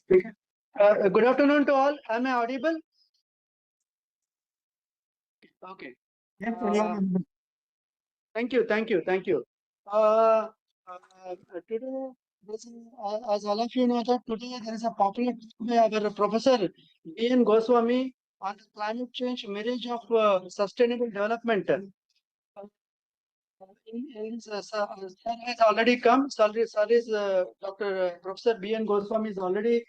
Good afternoon to all. Am I audible? Okay. Thank you. Today, as all of you know, that today there is a popular by our Professor B.N. Goswami on the climate change marriage of sustainable development. Sir has already come. Sorry, Dr. Professor B.N. Goswami is already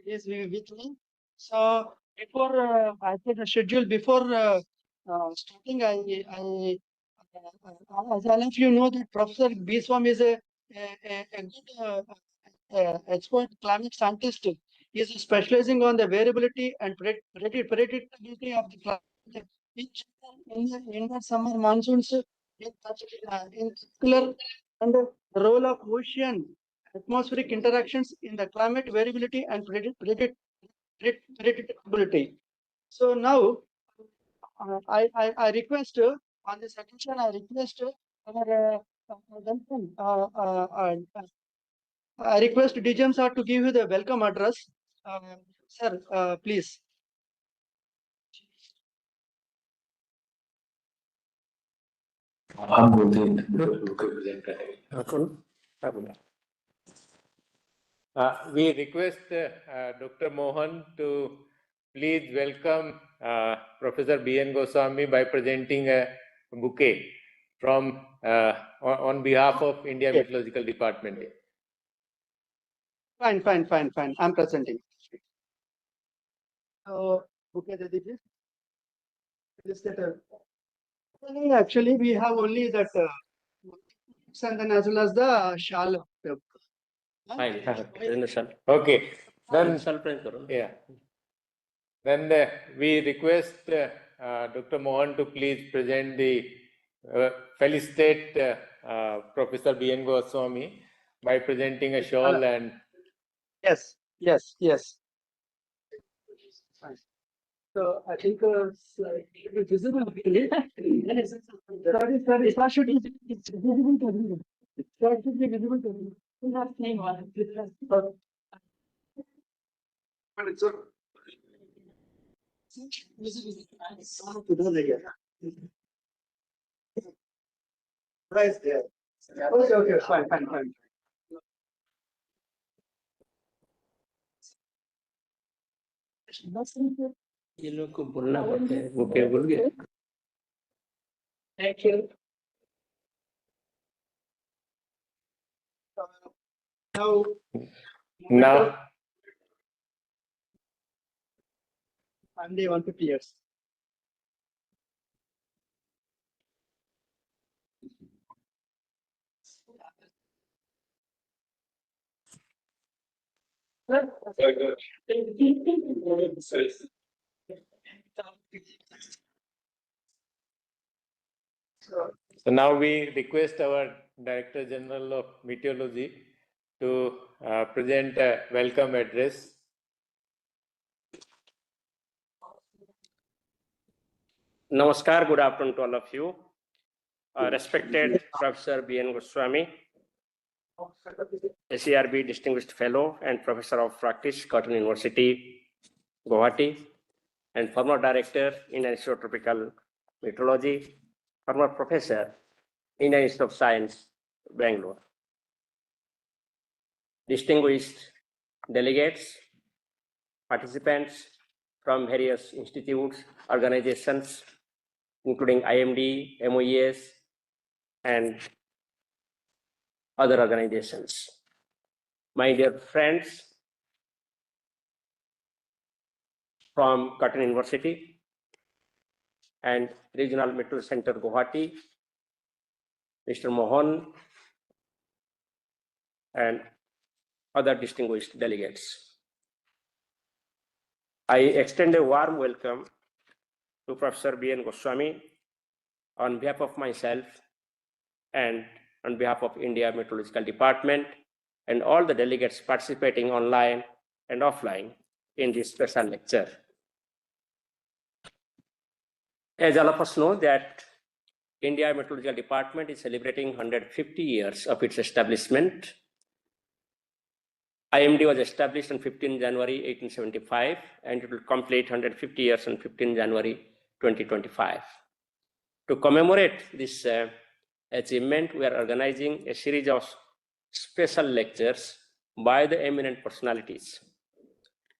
with me. So before I put the schedule, before starting, as all of you know, that Professor B. Swami is a good expert climate scientist. He is specializing on the variability and predictability of the climate in the summer monsoons, in particular, and the role of ocean atmospheric interactions in the climate variability and predictability. So now, I request on this occasion, I request our I request DGM sir to give you the welcome address. Sir, please. We request Dr. Mohan to please welcome Professor B.N. Goswami by presenting a bouquet from on behalf of India Meteorological Department. Fine. I'm presenting. Okay, actually, we have only that and then as well as the shal. Okay. Then, yeah. Then we request Dr. Mohan to please present the felicitate Professor B.N. Goswami by presenting a shawl and. Yes. So I think visible. Sorry, it should be visible to everyone. It should be visible to everyone. Right there. Okay, fine. ये लोग को बोलना पड़ता है वो क्या बोल गए Thank you. Now IMD 150 years. So now we request our Director General of Meteorology to present a welcome address. Namaskar, good afternoon to all of you. Respected Professor B.N. Goswami, SERB Distinguished Fellow and Professor of Practice, Cotton University, Guwahati, and former Director in Institute of Tropical Meteorology, former Professor in Institute of Science, Bangalore. Distinguished delegates, participants from various institutes, organizations, including IMD, MOES, and other organizations. My dear friends from Cotton University and Regional Metro Center Guwahati, Mr. Mohan, and other distinguished delegates. I extend a warm welcome to Professor B.N. Goswami on behalf of myself and on behalf of India Meteorological Department and all the delegates participating online and offline in this special lecture. As all of us know that India Meteorological Department is celebrating 150 years of its establishment. IMD was established on 15 January 1875, and it will complete 150 years on 15 January 2025. To commemorate this achievement, we are organizing a series of special lectures by the eminent personalities.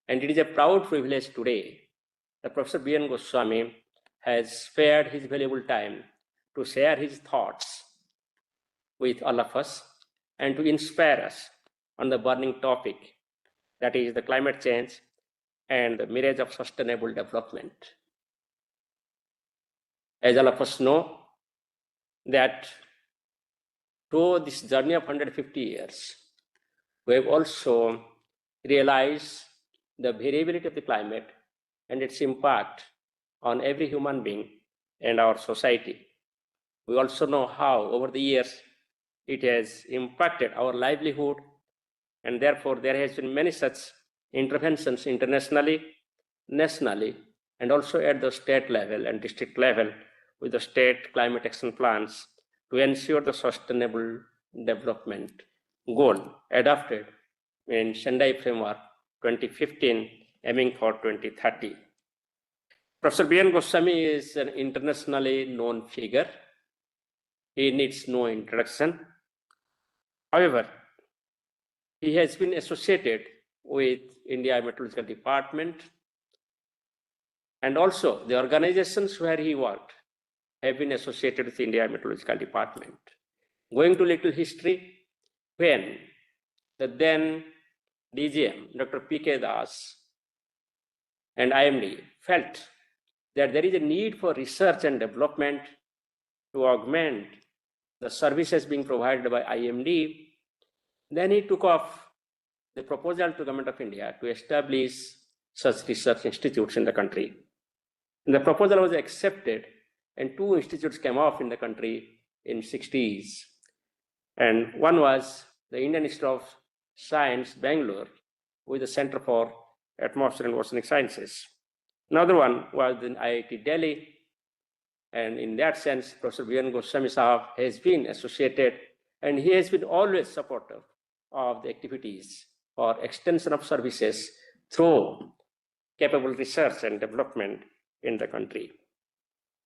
And it is a proud privilege today that Professor B.N. Goswami has spared his valuable time to share his thoughts with all of us and to inspire us on the burning topic, that is the climate change and the mirage of sustainable development. As all of us know, that through this journey of 150 years, we have also realized the variability of the climate and its impact on every human being and our society. We also know how over the years it has impacted our livelihood, and therefore there has been many such interventions internationally, nationally, and also at the state level and district level with the state climate action plans to ensure the sustainable development goal adopted in Sendai Framework 2015, aiming for 2030. Professor B.N. Goswami is an internationally known figure. He needs no introduction. However, he has been associated with India Meteorological Department, and also the organizations where he worked have been associated with India Meteorological Department. Going to little history, when the then DGM, Dr. P.K. Das, and IMD felt that there is a need for research and development to augment the services being provided by IMD, then he took off the proposal to the Government of India to establish such research institutes in the country. And the proposal was accepted, and 2 institutes came off in the country in 60s. And one was the Indian Institute of Science, Bangalore, with the Center for Atmospheric and Oceanic Sciences. Another one was in IIT Delhi, and in that sense, Professor B.N. Goswami Sahab has been associated, and he has been always supportive of the activities for extension of services through capable research and development in the country.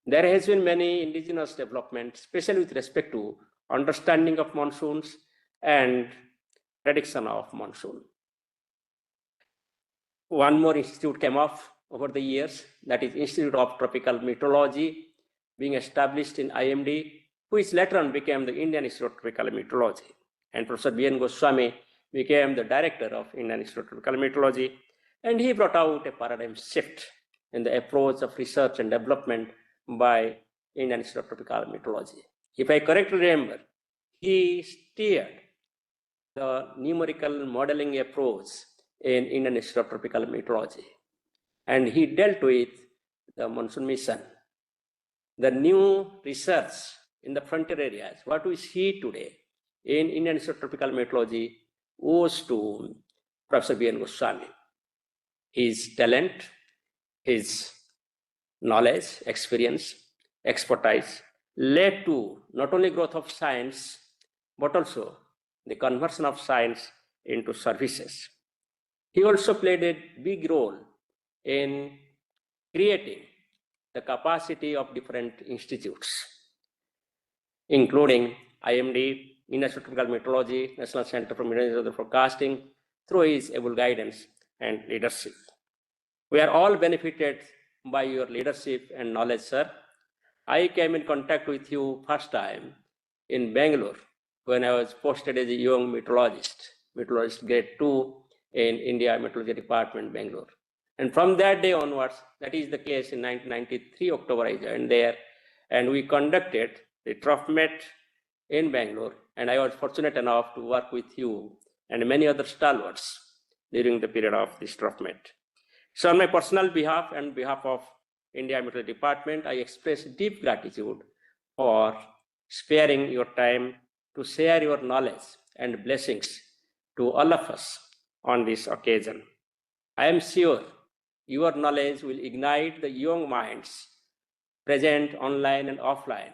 There has been many indigenous development, especially with respect to understanding of monsoons and prediction of monsoon. One more institute came off over the years, that is Institute of Tropical Meteorology, being established in IMD, which later on became the Indian Institute of Tropical Meteorology. And Professor B.N. Goswami became the director of Indian Institute of Tropical Meteorology, and he brought out a paradigm shift in the approach of research and development by Indian Institute of Tropical Meteorology. If I correctly remember, he steered the numerical modeling approach in Indian Institute of Tropical Meteorology, and he dealt with the monsoon mission. The new research in the frontier areas, what we see today in Indian Institute of Tropical Meteorology, owes to Professor B.N. Goswami. His talent, his knowledge, experience, expertise led to not only growth of science, but also the conversion of science into services. He also played a big role in creating the capacity of different institutes, including IMD, Indian Institute of Tropical Meteorology, National Center for Meteorological Forecasting, through his able guidance and leadership. We are all benefited by your leadership and knowledge, sir. I came in contact with you first time in Bangalore when I was posted as a young meteorologist grade 2 in India Meteorological Department, Bangalore. And from that day onwards, that is the case in 1993 October, I joined there, and we conducted the TROFMET in Bangalore, and I was fortunate enough to work with you and many other stalwarts during the period of this TROFMET. So on my personal behalf and behalf of India Meteorological Department, I express deep gratitude for sparing your time to share your knowledge and blessings to all of us on this occasion. I am sure your knowledge will ignite the young minds present online and offline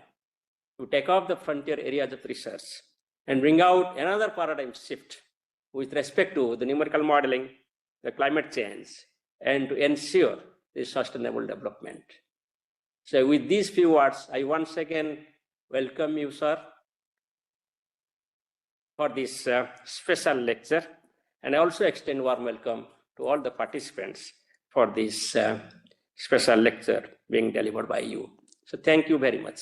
to take up the frontier areas of research and bring out another paradigm shift with respect to the numerical modeling, the climate change, and to ensure the sustainable development. So with these few words, I once again welcome you, sir, for this special lecture, and I also extend warm welcome to all the participants for this special lecture being delivered by you. So thank you very much.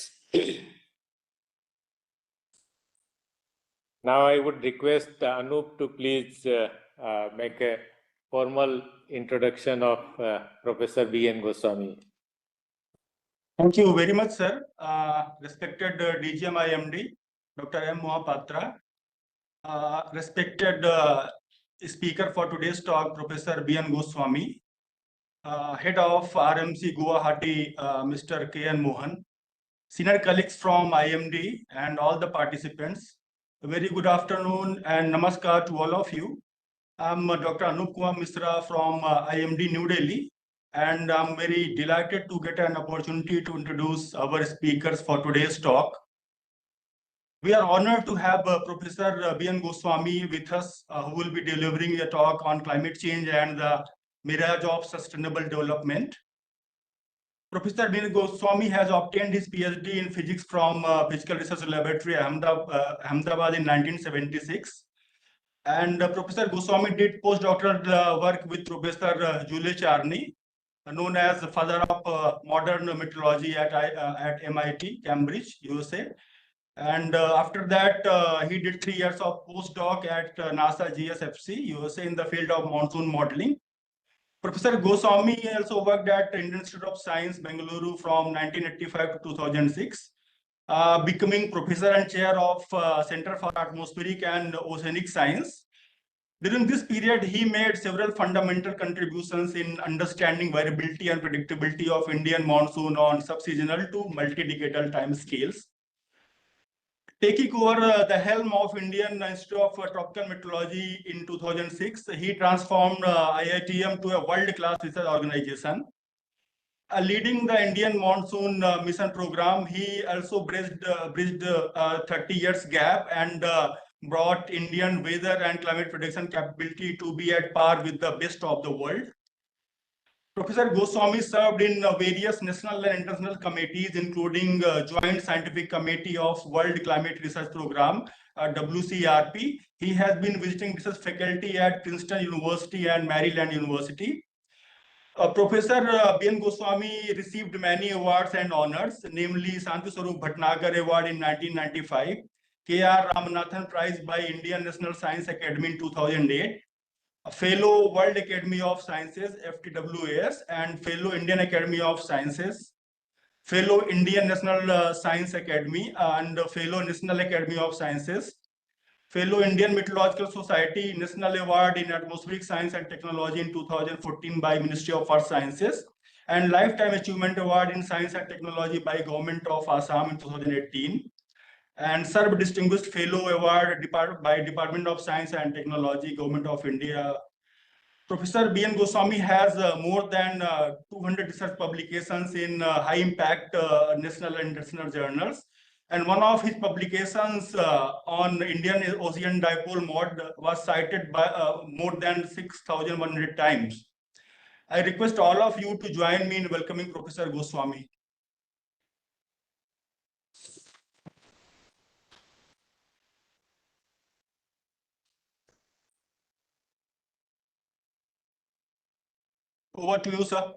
Now I would request Anup to please make a formal introduction of Professor B.N. Goswami. Thank you very much, sir. Respected DGM IMD, Dr. M. Mohapatra, respected speaker for today's talk, Professor B.N. Goswami, head of RMC Guwahati, Mr. K.N. Mohan, senior colleagues from IMD and all the participants. A very good afternoon and namaskar to all of you. I'm Dr. Anup Kumar Misra from IMD New Delhi, and I'm very delighted to get an opportunity to introduce our speakers for today's talk. We are honored to have Professor B.N. Goswami with us, who will be delivering a talk on climate change and the mirage of sustainable development. Professor B.N. Goswami has obtained his PhD in physics from Physical Research Laboratory, Ahmedabad in 1976. And Professor Goswami did postdoctoral work with Professor Julius Charney, known as the father of modern meteorology at MIT, Cambridge, USA. And after that, he did 3 years of postdoc at NASA GSFC, USA, in the field of monsoon modeling. Professor Goswami also worked at Indian Institute of Science, Bengaluru from 1985 to 2006, becoming professor and chair of Center for Atmospheric and Oceanic Science. During this period, he made several fundamental contributions in understanding variability and predictability of Indian monsoon on subseasonal to multi-decadal time scales. Taking over the helm of Indian Institute of Tropical Meteorology in 2006, he transformed IITM to a world-class research organization. Leading the Indian monsoon mission program, he also bridged 30 years gap and brought Indian weather and climate prediction capability to be at par with the best of the world. Professor Goswami served in various national and international committees, including Joint Scientific Committee of World Climate Research Program, WCRP. He has been visiting research faculty at Princeton University and Maryland University. Professor B.N. Goswami received many awards and honors, namely Shanti Swarup Bhatnagar Award in 1995, K.R. Ramanathan Prize by Indian National Science Academy in 2008, a Fellow World Academy of Sciences, FTWAS, and Fellow Indian Academy of Sciences, Fellow Indian National Science Academy, and Fellow National Academy of Sciences, Fellow Indian Meteorological Society National Award in Atmospheric Science and Technology in 2014 by Ministry of Earth Sciences, and Lifetime Achievement Award in Science and Technology by Government of Assam in 2018. And served Distinguished Fellow Award by Department of Science and Technology, Government of India. Professor B.N. Goswami has more than 200 research publications in high-impact national and international journals. And one of his publications on Indian Ocean Dipole Mode was cited by more than 6,100 times. I request all of you to join me in welcoming Professor Goswami. Over to you, sir.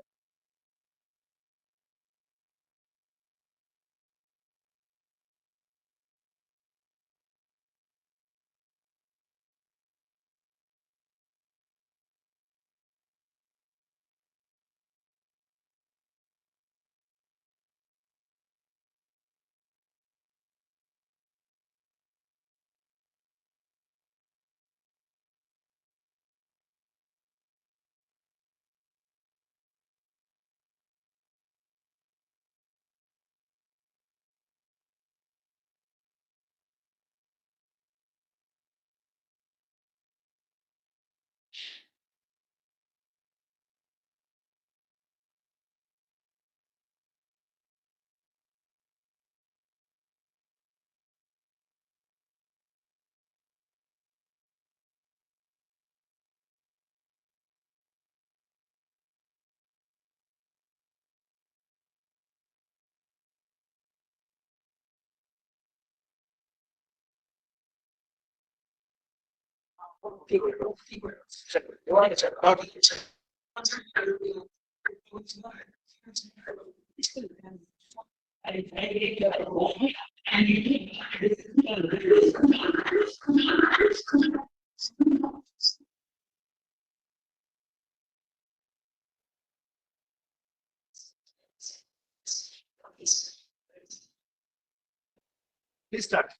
Please start.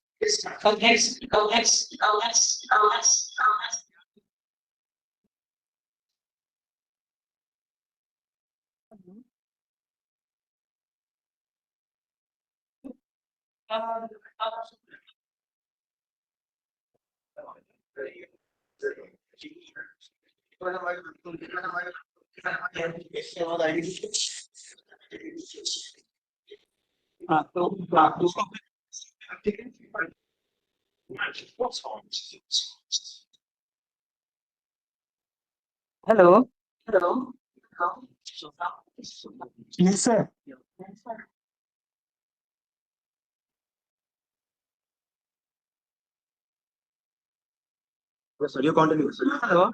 Hello. Yes, sir. Yes, sir. You continue. Hello.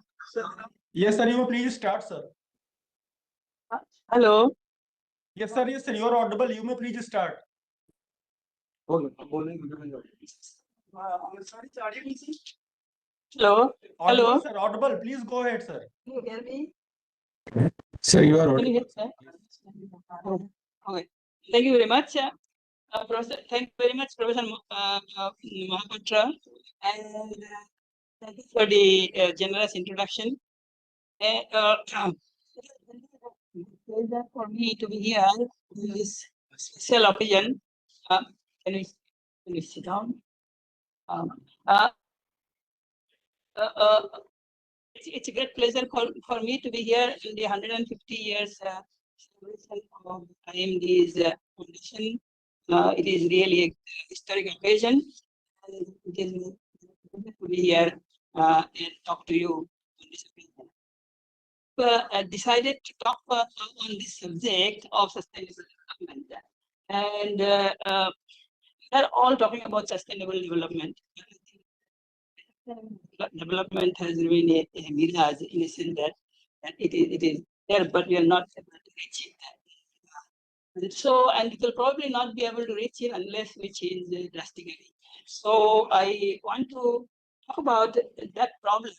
Yes, sir. You may please start, sir. Hello. Yes, sir. Yes, sir. You are audible. You may please start. Hello. Audible, sir. Audible. Please go ahead, sir. Can you hear me? Sir, you are Can you hear, sir? Okay. Thank you very much, Professor. Thank you very much, Professor Mahapatra, and thank you for the generous introduction. Pleasure for me to be here in this special occasion. Can we sit down? It's a great pleasure for me to be here in the 150 years celebration of IMD's foundation. It is really a historic occasion, and it is to be here and talk to you on this occasion. Decided to talk on this subject of sustainable development, and we are all talking about sustainable development. Development has remained a mirage in a sense that it is there, but we are not able to reach it. And so, and it will probably not be able to reach it unless we change drastically. So I want to talk about that problem.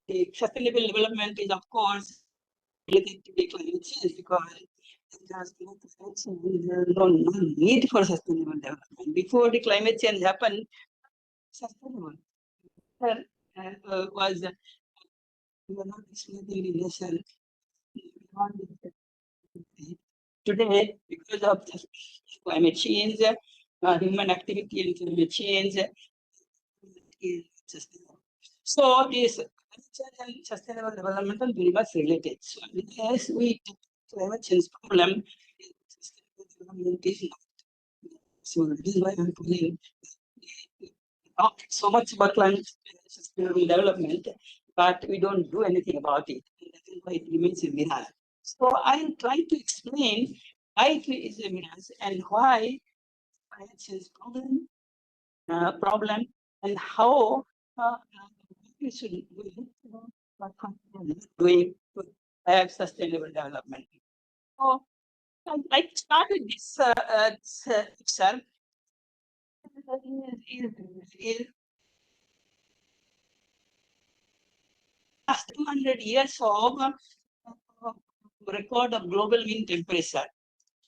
The sustainable development is, of course, related to the climate change, because there's no need for sustainable development. Before the climate change happened, sustainable was we were not exploiting the nation. Today, because of climate change, human activity and climate change is sustainable. So this sustainable development are very much related. So as we take climate change problem, sustainable development is not. So this is why I'm putting talk so much about climate sustainable development, but we don't do anything about it. And that is why it remains a mirage. So I'll try to explain why it is a mirage and why climate change problem and how we should doing to have sustainable development. So I'd like to start with this picture. Last 200 years of record of global mean temperature.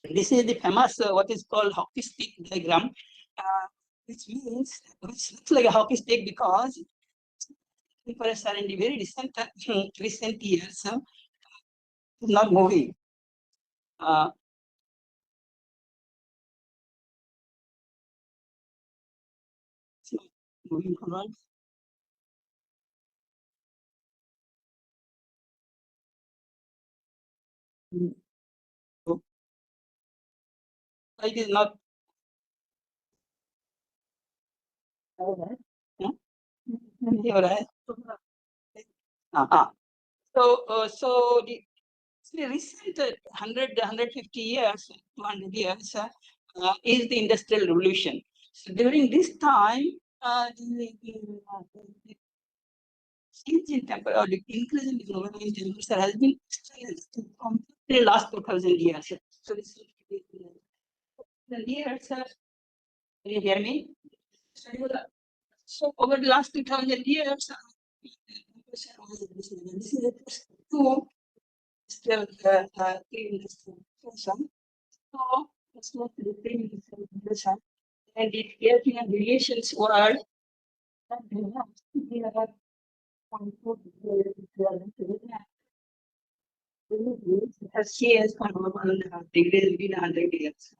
This is the famous what is called hockey stick diagram, which looks like a hockey stick because temperature in the very recent years is not moving. Moving forward. So, it is not. So the recent 150 years, 200 years is the Industrial Revolution. So during this time, the change in temperature or the increase in the global temperature has been experienced from the last 2,000 years. So this is the years. Can you hear me? So over the last 2,000 years, this is the first two still pre-industrial revolution. So it's not the pre-industrial revolution, and the European relations were it has changed from 1.5 degrees within 100 years.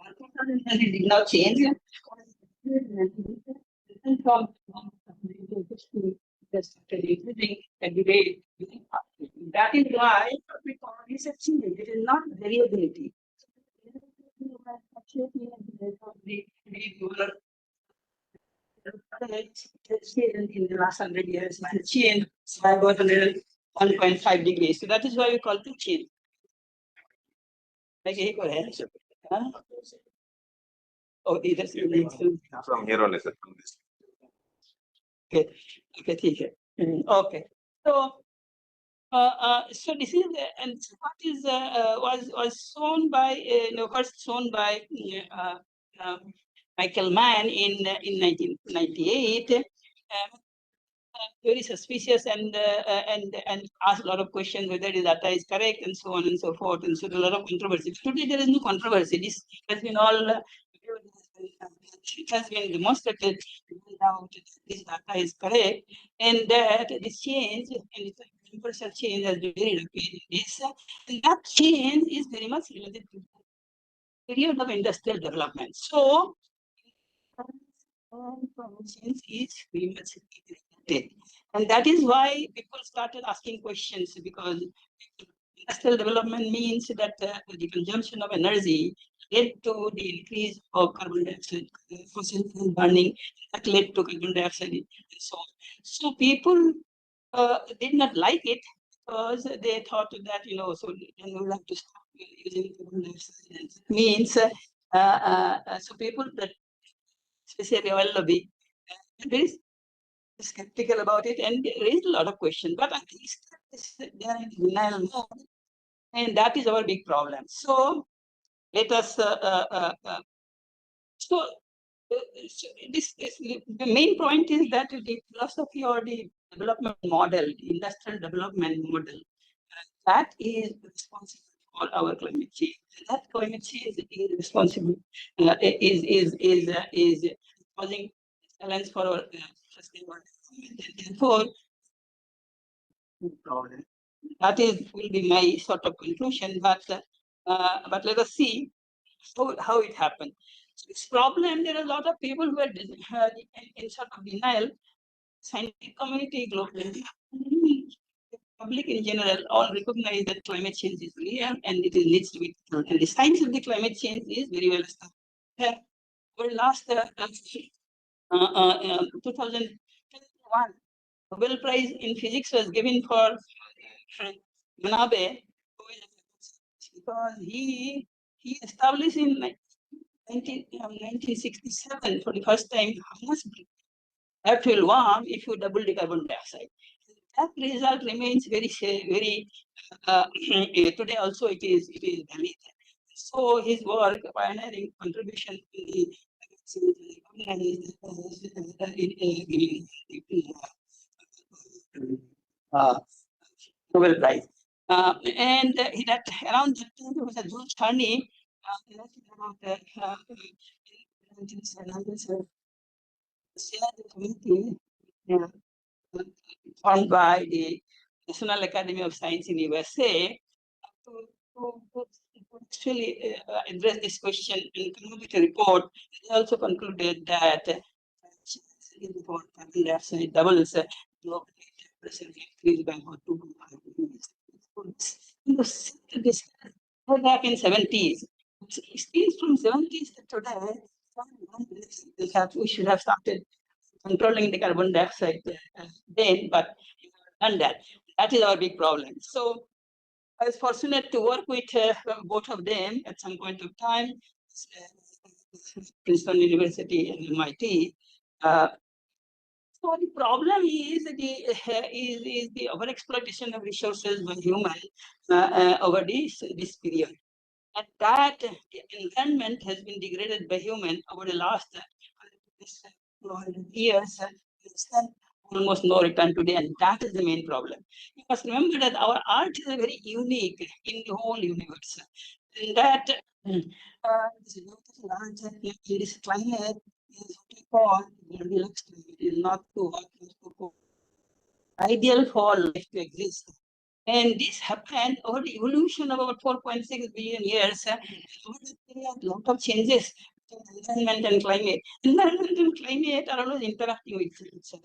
It did not change. From increasing every day. That is why we call this a change. It is not variability. In the last 100 years, has changed by about 1.5 degrees. So that is why we call it change. Okay, go ahead. Huh? Oh, that's from here on, sir. Okay, okay, ठीक है. Okay. So this is and what is was shown by first shown by Michael Mann in 1998. Very suspicious and asked a lot of questions whether the data is correct and so on and so forth, and so a lot of controversy. Today there is no controversy. This has been all it has been demonstrated now that this data is correct, and that this change and the temperature change has been very rapid in this, and that change is very much related to the period of industrial development. So change is very much related. And that is why people started asking questions, because industrial development means that the consumption of energy led to the increase of carbon dioxide, fossil fuel burning, that led to carbon dioxide and so on. So people did not like it because they thought that, so then we will have to stop using carbon dioxide. And it means, so people that, especially oil lobby, very skeptical about it and raised a lot of questions. But I think they are in denial mode, and that is our big problem. So let us. The main point is that the philosophy or the development model, the industrial development model, that is responsible for our climate change. That climate change is responsible, is causing challenge for our sustainable development. And therefore, that will be my sort of conclusion. But let us see how it happened. So this problem, there are a lot of people who are in sort of denial. Scientific community globally, the public in general, all recognize that climate change is real and it needs to be done. And the science of the climate change is very well established. Over last 2021, Nobel Prize in Physics was given for Manabe, because he established in 1967 for the first time how much Earth will warm if you double the carbon dioxide. That result remains very today also it is valid. So his work, pioneering contribution to the Nobel Prize. And that around that time there was a Jules Charney committee formed by the National Academy of Science in USA to actually address this question and come up with a report. They also concluded that carbon dioxide doubles global temperature increase by about 2.5 degrees. This back in 70s. Still from 70s to today, we should have started controlling the carbon dioxide then, but done that. That is our big problem. So I was fortunate to work with both of them at some point of time, Princeton University and MIT. So the problem is the overexploitation of resources by human over this period. And that the environment has been degraded by human over the last 200 years. Almost no return today, and that is the main problem. You must remember that our art is very unique in the whole universe. And that this climate is what we call Goldilocks climate. It is not too hot, not too cold. Ideal for life to exist. And this happened over the evolution of about 4.6 billion years. Over that period, a lot of changes in environment and climate. Environment and climate are always interacting with each other.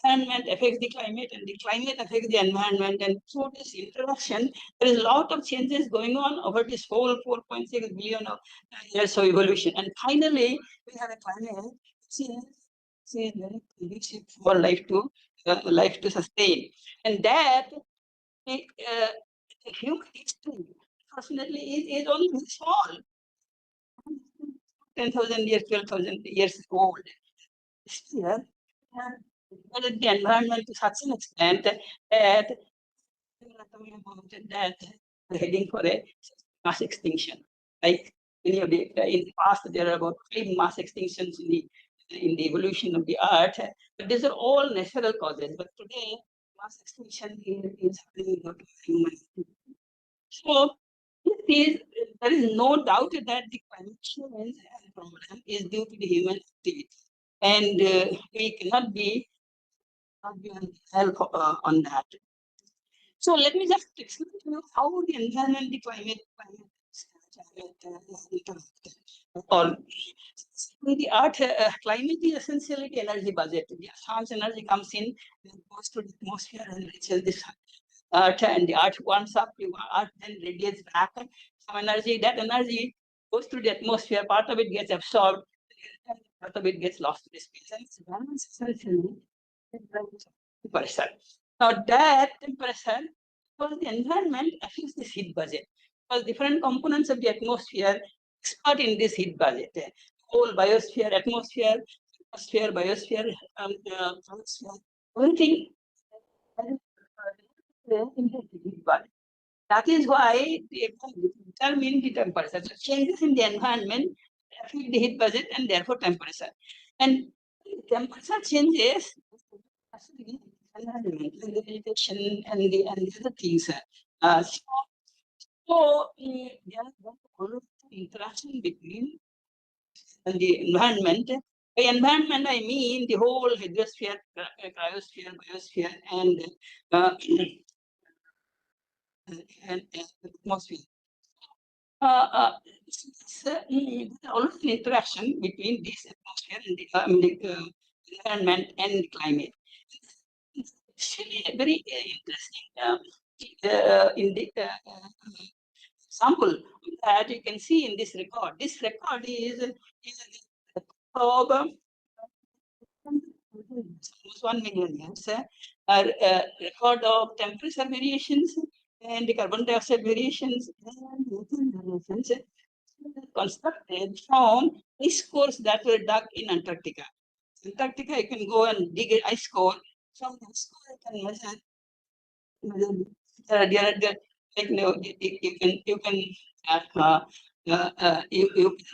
Environment affects the climate, and the climate affects the environment. And through this interaction, there is a lot of changes going on over this whole 4.6 billion of years of evolution. And finally, we have a climate which is very conducive for life to sustain. And that human history, unfortunately, is only very small. 10,000 years, 12,000 years old. Here, the environment to such an extent that we're heading for a mass extinction. Like many of the in the past, there are about 5 mass extinctions in the evolution of the earth, but these are all natural causes. But today, mass extinction is happening due to human. So there is no doubt that the climate change problem is due to the human activity, and we cannot be on help on that. So let me just explain to you how the environment, the climate or the earth climate is essentially the energy budget. The sun's energy comes in, goes to the atmosphere and reaches the earth, and the earth warms up, the earth then radiates back some energy. That energy goes through the atmosphere, part of it gets absorbed, and part of it gets lost to the space. And it's balance essentially temperature. Now that temperature, because the environment affects this heat budget, because different components of the atmosphere expert in this heat budget. Whole biosphere, atmosphere, biosphere, troposphere, everything in the heat budget. That is why they determine the temperature. So changes in the environment affect the heat budget and therefore temperature. And temperature changes the vegetation and the other things. So there is interaction between the environment. By environment, I mean the whole hydrosphere, cryosphere, biosphere, and atmosphere. Always an interaction between this atmosphere and the environment and the climate. It's really very interesting in the example that you can see in this record. This record is of almost 1 million years, a record of temperature variations and the carbon dioxide variations and methane variations constructed from ice cores that were dug in Antarctica. Antarctica, you can go and dig an ice core. From the ice core, you can measure. Like, you can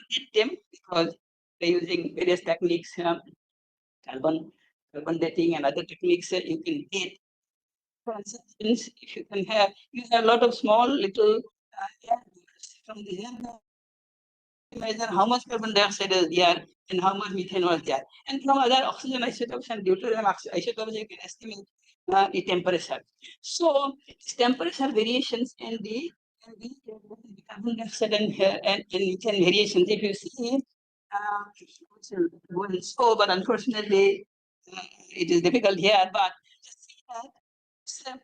date them because they're using various techniques, carbon dating and other techniques. You can date. For instance, if you have a lot of small little air from the air, measure how much carbon dioxide is there and how much methane was there. And from other oxygen isotopes and deuterium isotopes, you can estimate the temperature. So temperature variations and the carbon dioxide and methane variations, if you see, so, but unfortunately, it is difficult here. But just see that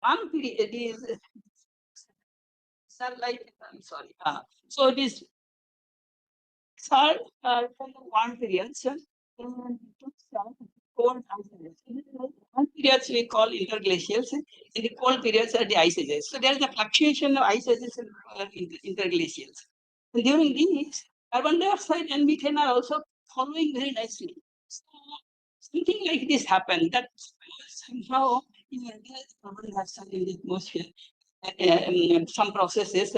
one period is sunlight. I'm sorry. So it is from the warm periods and cold ice ages. Warm periods we call interglacials, and the cold periods are the ice ages. So there is a fluctuation of ice ages and interglacials. And during these, carbon dioxide and methane are also following very nicely. something like this happened, that somehow you reduce carbon dioxide in the atmosphere. Some processes,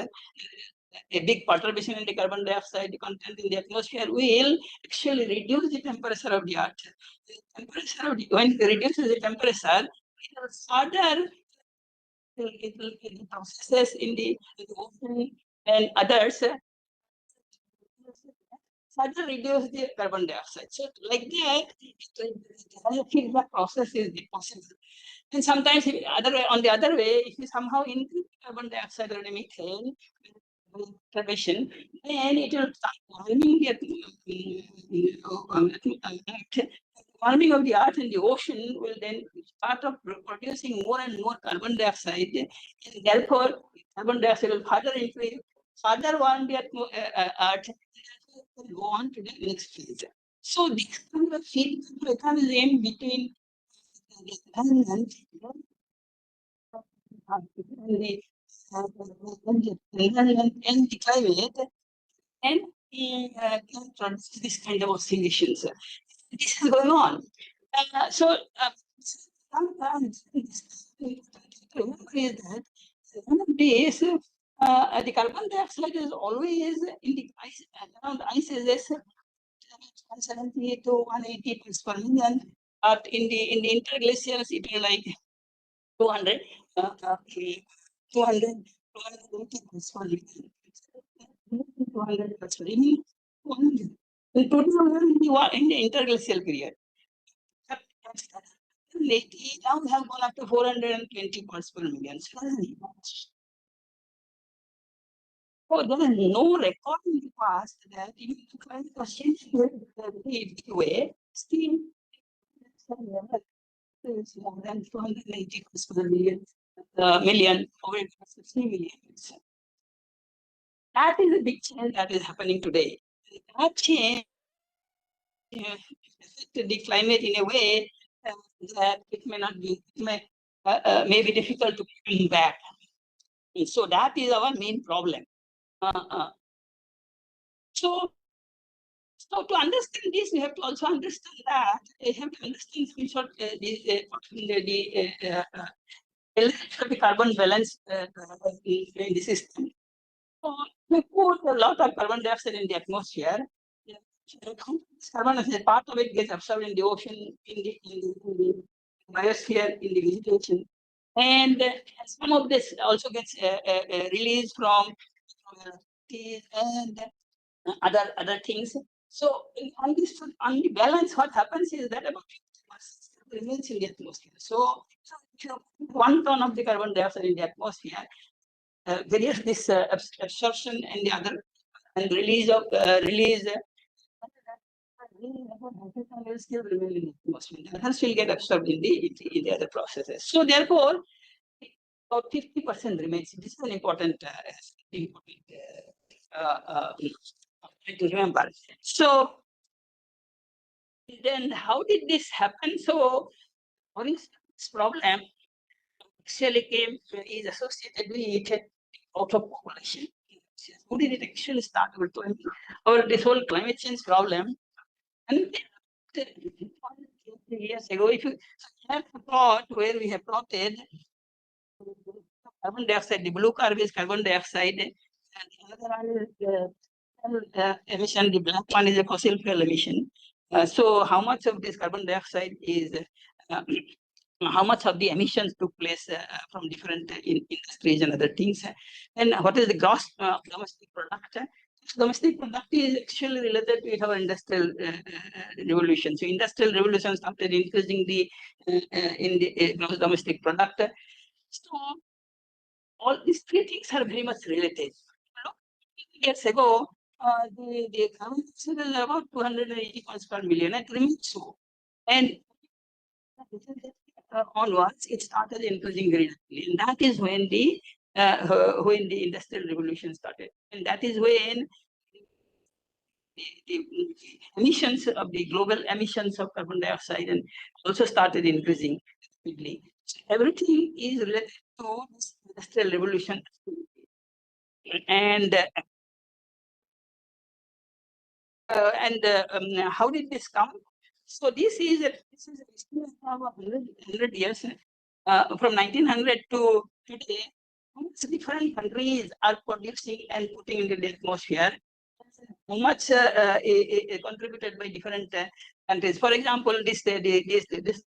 a big perturbation in the carbon dioxide content in the atmosphere will actually reduce the temperature of the earth. When it reduces the temperature, it will further the processes in the ocean and others further reduce the carbon dioxide. So like that, the feedback process is possible. And sometimes on the other way, if you somehow increase carbon dioxide or methane perturbation, then it will start warming warming of the earth and the ocean will then start of producing more and more carbon dioxide, and therefore carbon dioxide will further increase, further warm the earth, and go on to the next phase. So this kind of feedback mechanism between the environment and the climate and can produce this kind of oscillations. This is going on. Sometimes remember is that one of these the carbon dioxide is always in the ice around ice is 170 to 180 parts per million. But in the interglacials, it is like 200, 280 parts per million. 200 parts per million. In total, in the interglacial period. Lately, now we have gone up to 420 parts per million. So there is no record in the past that even the climate was changing in a way, still is more than 280 parts per million, over 50 million. That is a big change that is happening today. That change affected the climate in a way that it may not be, may be difficult to bring back. And so that is our main problem. So to understand this, we have to also understand that we have to understand some sort the carbon balance in the system. So we put a lot of carbon dioxide in the atmosphere. Carbon dioxide, part of it gets absorbed in the ocean, in the biosphere, in the vegetation, and some of this also gets released from and other things. So on the balance, what happens is that about 50% remains in the atmosphere. So if you put 1 ton of the carbon dioxide in the atmosphere, various this absorption and the other and release will still remain in the atmosphere. The others will get absorbed in the other processes. So therefore, about 50% remains. This is an important to remember. So then how did this happen? So for instance, this problem actually is associated with auto population. How did it actually start? Or this whole climate change problem? And years ago, if you have a plot where we have plotted carbon dioxide, the blue curve is carbon dioxide, and the other one is emission, the black one is a fossil fuel emission. So how much of this carbon dioxide is how much of the emissions took place from different industries and other things, and what is the gross domestic product? Domestic product is actually related with our industrial revolution. So industrial revolution started increasing the gross domestic product. So all these three things are very much related. Years ago, the carbon dioxide was about 280 parts per million, and remains so. And onwards, it started increasing very rapidly, and that is when the industrial revolution started, and that is when the emissions of the global emissions of carbon dioxide and also started increasing rapidly. So everything is related to this industrial revolution, and how did this come? So this is a history of 100 years from 1900 to today. How much different countries are producing and putting into the atmosphere? How much contributed by different countries? For example, this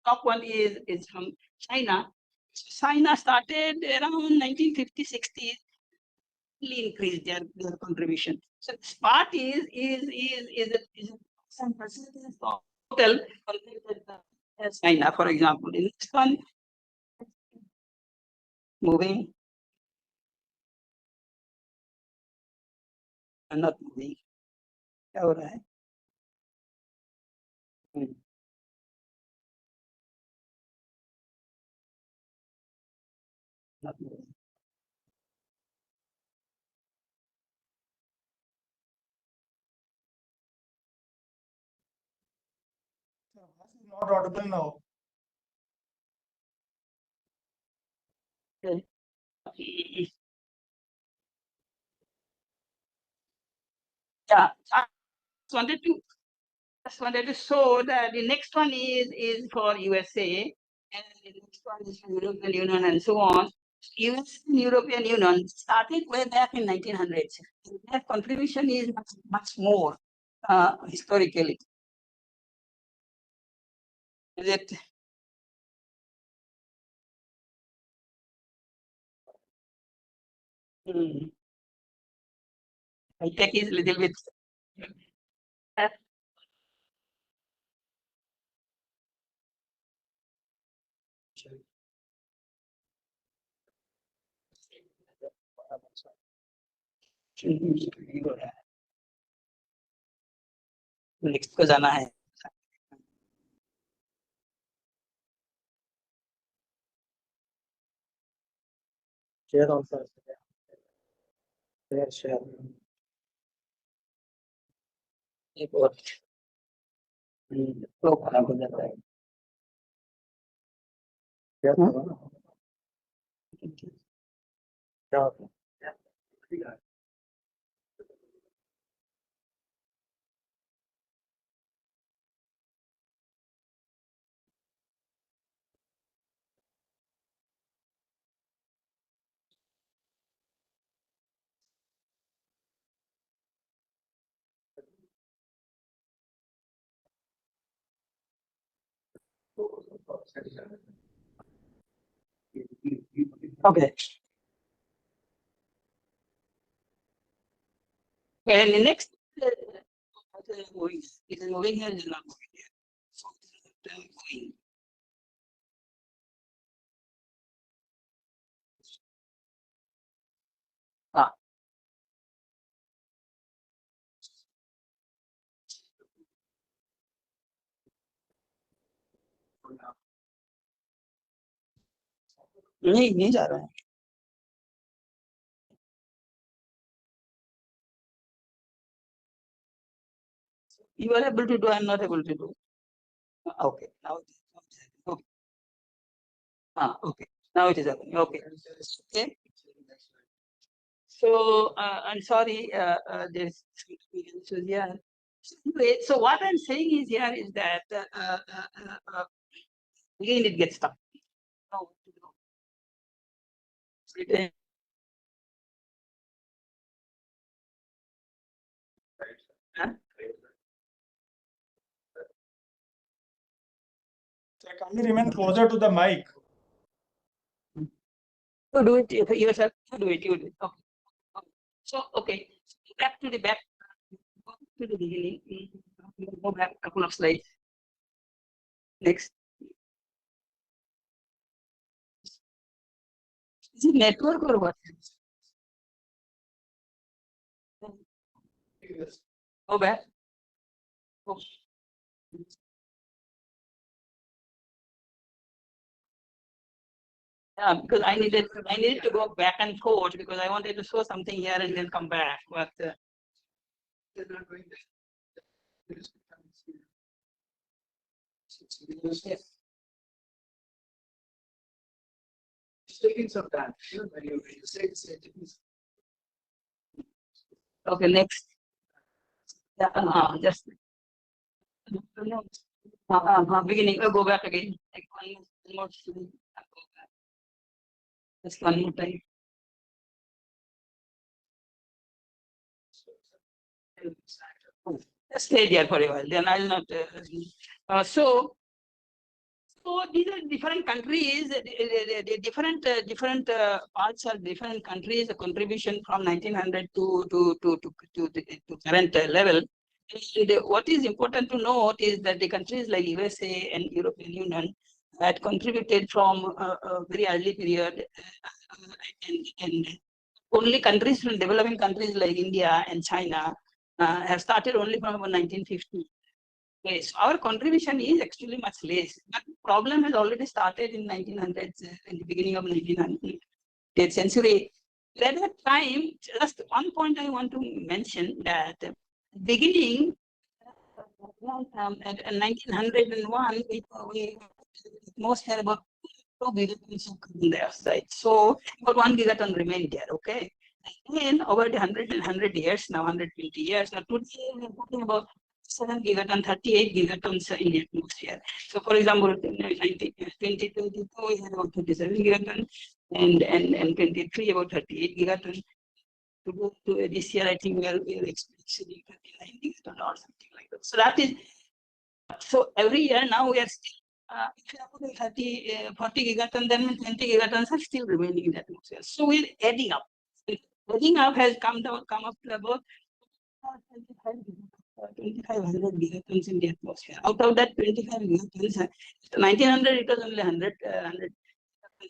top one is from China. China started around 1950-60. Increase their contribution. So this part is some percentage of total contributed as China, for example. In this one, moving and not moving. All right. Not moving. Not audible now. Okay. Yeah, I just wanted to show that the next one is for USA, and the next one is for European Union and so on. US and European Union started way back in 1900s. Their contribution is much more historically. Is it? I take is a little bit. Next को जाना है. Share also. Share. एक और flow खराब हो जाता है. क्या Okay. And the next moving, it is moving here, it is not moving here. So it is not going. नहीं जा रहा है. You are able to do, I am not able to do. Okay, now it is. Okay. Okay, now it is happening. Okay. Okay. So I'm sorry, there's issues here. Anyway, so what I'm saying is here is that again it gets stuck. Can you remain closer to the mic? To do it yourself, to do it, you do it. Okay. So, okay, back to the back, go to the beginning. Go back a couple of slides. Next. Is it network or what? Go back. Oh. Yeah, because I needed to go back and forth because I wanted to show something here and then come back, but they're not doing that. Yes. It's taking some time. Okay, next. Yeah, just Beginning. Go back again. Like one more slide. Just one more time. Just stay there for a while. Then I'll not. So these are different countries. The different parts are different countries. The contribution from 1900 to current level. What is important to note is that the countries like USA and European Union had contributed from a very early period, and only countries from developing countries like India and China have started only from about 1950. Okay, so our contribution is actually much less. But the problem has already started in 1900s, in the beginning of 19th century. At that time, just one point I want to mention that beginning at 1901, we most had about 2 gigatons of carbon dioxide. So about 1 gigaton remained there. Okay. And then over the 100 years, now 120 years, now today we are talking about 7 gigaton, 38 gigatons in the atmosphere. So for example, in 2022, we had about 37 gigaton, and 23 about 38 gigaton. To this year, I think we are experiencing 39 gigaton or something like that. So that is, so every year now we are still, if you are putting 40 gigaton, then 20 gigatons are still remaining in the atmosphere. So we're adding up. Adding up has come up to about 2,500 gigatons in the atmosphere. Out of that 25 gigatons, 1900 it was only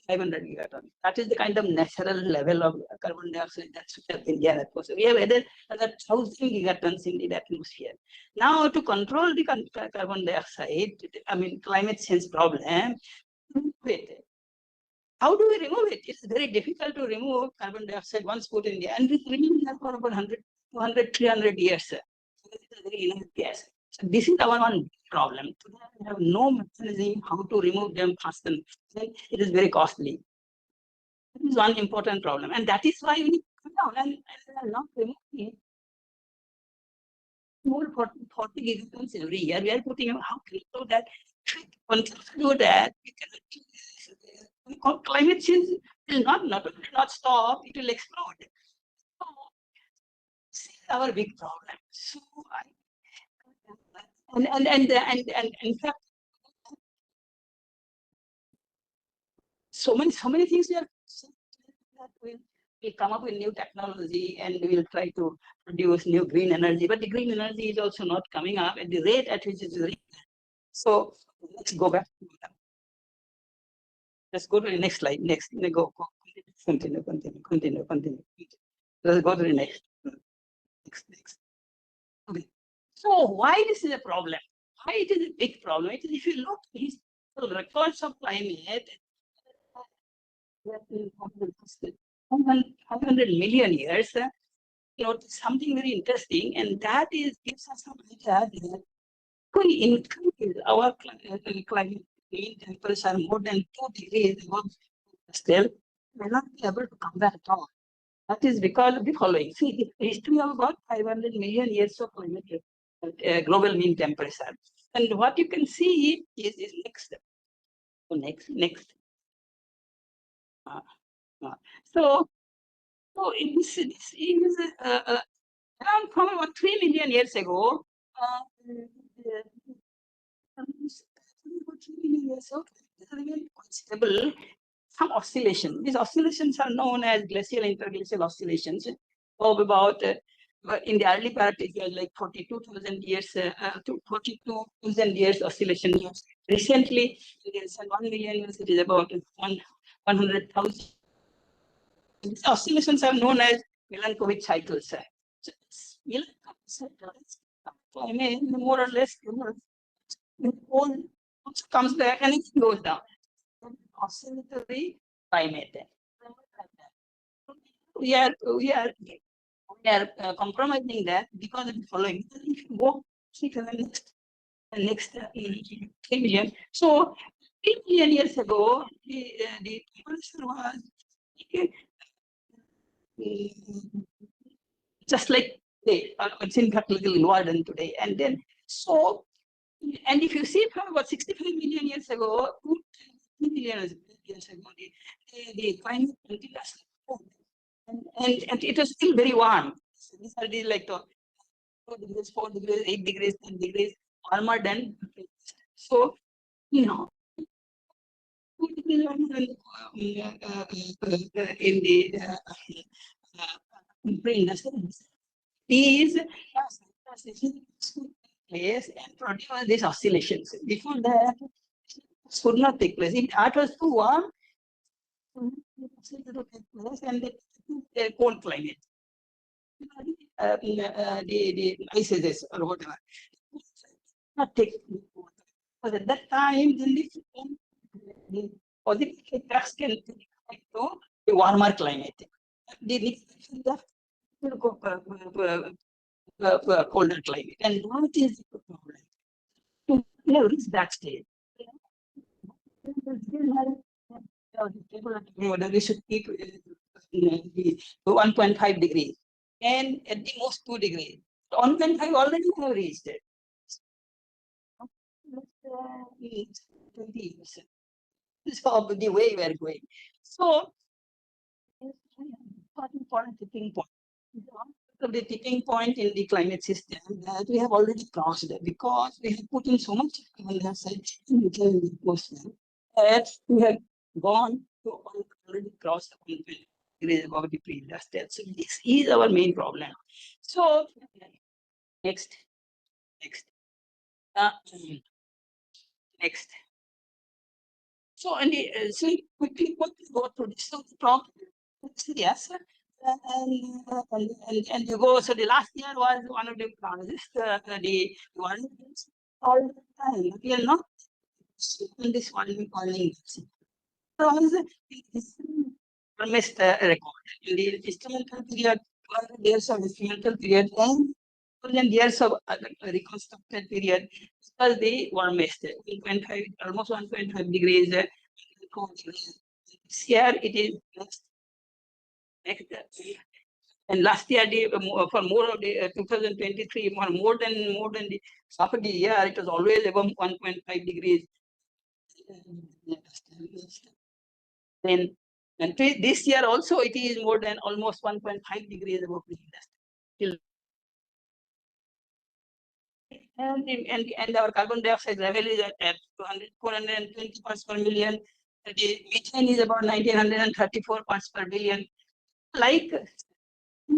500 gigatons. That is the kind of natural level of carbon dioxide that's in the Indian atmosphere. We have added another 1,000 gigatons in the atmosphere. Now, to control the carbon dioxide, I mean climate change problem, how do we remove it? It's very difficult to remove carbon dioxide once put in there, and it remains there for about 100, 200, 300 years. So it's a very inert gas. So this is our one problem. Today we have no mechanism how to remove them fast enough. It is very costly. That is one important problem, and that is why we need to come down and not remove it. More 40 gigatons every year. We are putting how critical that do that. We cannot. Climate change will not stop. It will explode. So this is our big problem. So and in fact, so many things we are that we'll come up with new technology and we'll try to produce new green energy, but the green energy is also not coming up at the rate at which it's very. So let's go back. Let's go to the next slide. Next, go. Continue. Let's go to the next. Next. Okay. So why this is a problem? Why it is a big problem? It is, if you look at historical records of climate, 500 million years, you know, something very interesting, and that is gives us some idea that we increase our climate mean temperature more than 2 degrees above still may not be able to come back at all. That is because of the following. See, the history of about 500 million years of climate global mean temperature. And what you can see is next. So next. So this is around from about 3 million years ago. 3 million years ago, quite stable. Some oscillation. These oscillations are known as glacial interglacial oscillations of about in the early part it was like 42,000 years to 42,000 years oscillation. Recently, in 1 million years, it is about 100,000. These oscillations are known as Milankovitch cycles. So, Milankovitch cycles, more or less, the whole comes back and it goes down. Oscillatory climate. We are compromising that because of the following. If you go to the next 3 million. So 3 million years ago, the temperature was just like today, it's in fact a little lower than today. And then so And if you see from about 65 million years ago, 2 million years ago, the climate continues. And it was still very warm. These are the like 4 degrees, 4 degrees, 8 degrees, 10 degrees warmer than. So, you know, 2 degrees warmer in the pre-industrial. These place and produce these oscillations. Before that, could not take place. If that was too warm, and the cold climate. The ice ages or whatever. Not take. But at that time, the positive cracks can take to a warmer climate. The colder climate, and what is the problem? To reach that stage, we should keep 1.5 degrees, and at the most 2 degrees. 1.5 already have reached it. 20%. This is the way we are going. So, important tipping point. The tipping point in the climate system that we have already crossed because we have put in so much carbon dioxide in the atmosphere that we have gone to already crossed 1 degrees above the pre-industrial. So this is our main problem. So next. Next. So and so quickly go through this. So the problem is yes. And you go. So the last year was one of the causes. The one all the time. We are not in this warming. Almost record in the instrumental period, 200 years of instrumental period, and 1,000 years of reconstructed period, because the warmest 1.5, almost 1.5 degrees. This year it is next. And last year, for more of the 2023, more than the half of the year, it was always above 1.5 degrees. Then, and this year also, it is more than almost 1.5 degrees above pre-industrial. And our carbon dioxide level is at 420 parts per million. The methane is about 1934 parts per billion. Like, it's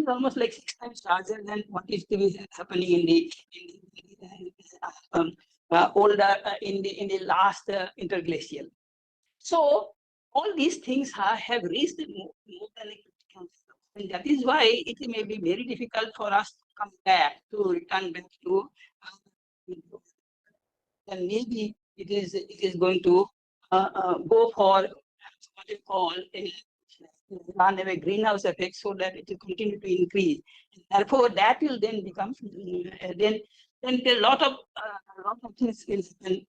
almost like 6 times larger than what is to be happening in the older in the last interglacial. So all these things have reached more than a critical level. And that is why it may be very difficult for us to come back, to return back to and maybe it is going to go for what you call a run away greenhouse effect, so that it will continue to increase. And therefore, that will then become then a lot of things will happen.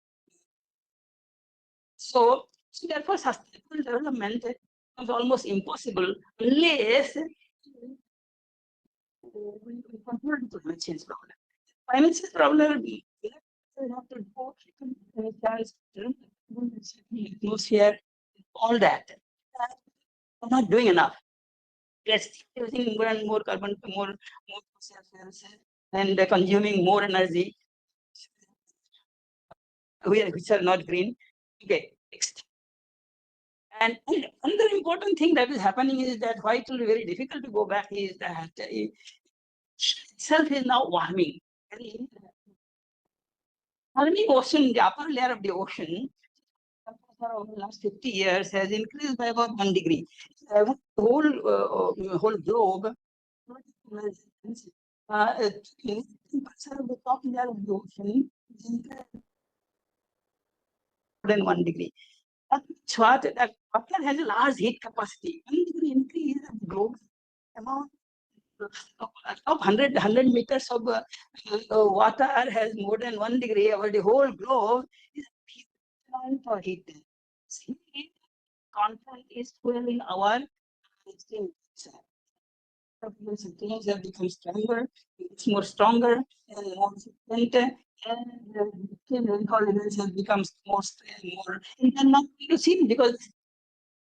So therefore, sustainable development becomes almost impossible unless we control the climate change problem. Climate change problem, we have to do atmosphere, all that. We're not doing enough. Let's using more and more carbon, more fossil fuels, and consuming more energy, which are not green. Okay, next. And another important thing that is happening is that why it will be very difficult to go back is that itself is now warming. Warming ocean, the upper layer of the ocean, over the last 50 years has increased by about 1 degree. The whole globe, 15% of the top layer of the ocean is increased more than 1 degree. That's what that water has a large heat capacity. 1 degree increase of the globe amount of 100 meters of water has more than 1 degree over the whole globe is for heat. Content is fueling our things have become stronger, it's more stronger and more frequent, and intolerance has becomes more and then not to see because it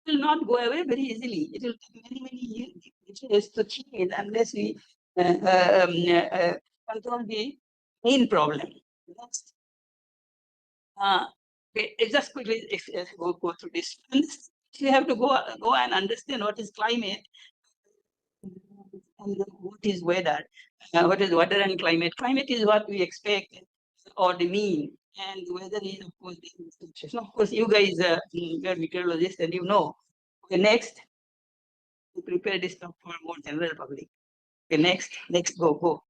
will not go away very easily. It will take many years to change unless we control the main problem. Next. Okay, just quickly go through this. You have to go and understand what is climate and what is weather. What is weather and climate? Climate is what we expect or the mean, and weather is of course the exception. Of course, you guys you are meteorologists and you know. Okay, next, to prepare this talk for more general public. Okay, next, go.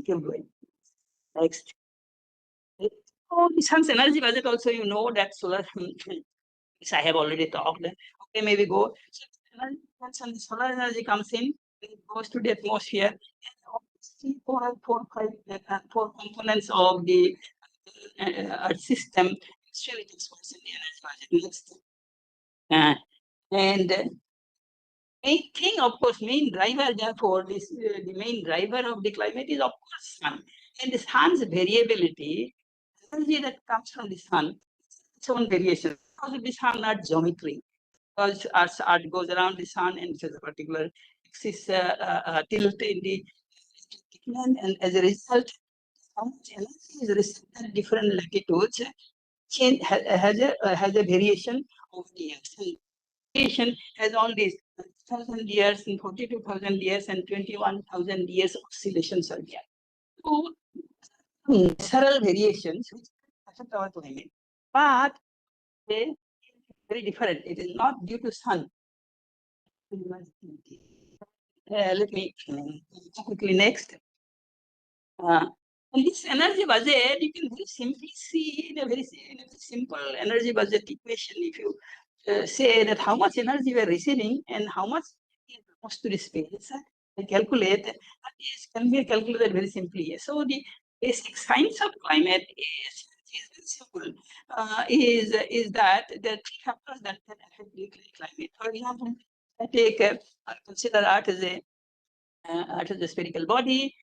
Keep going. Next. Oh, the sun's energy budget also, you know that solar. This I have already talked. Okay, maybe go. So when the solar energy comes in, it goes to the atmosphere. And four components of the Earth system. Actually, it expands in the energy budget. Next. And main thing, of course, main driver, therefore, this the main driver of the climate is, of course, sun. And the sun's variability, energy that comes from the sun, its own variation. Because of the sun, not geometry. Because Earth goes around the sun and there's a particular axis tilt in the and as a result, how much energy is received at different latitudes has a variation over the years. Variation has all these 1,000 years and 42,000 years and 21,000 years oscillations are there. So, several variations which affect our climate, but they very different. It is not due to sun. Let me quickly next. And this energy budget, you can very simply see in a very simple energy budget equation. If you say that how much energy we are receiving and how much is lost to the space, I calculate that can be calculated very simply. So the basic science of climate is very simple. Is that there are three factors that can affect the climate. For example, I take consider Earth as a spherical body.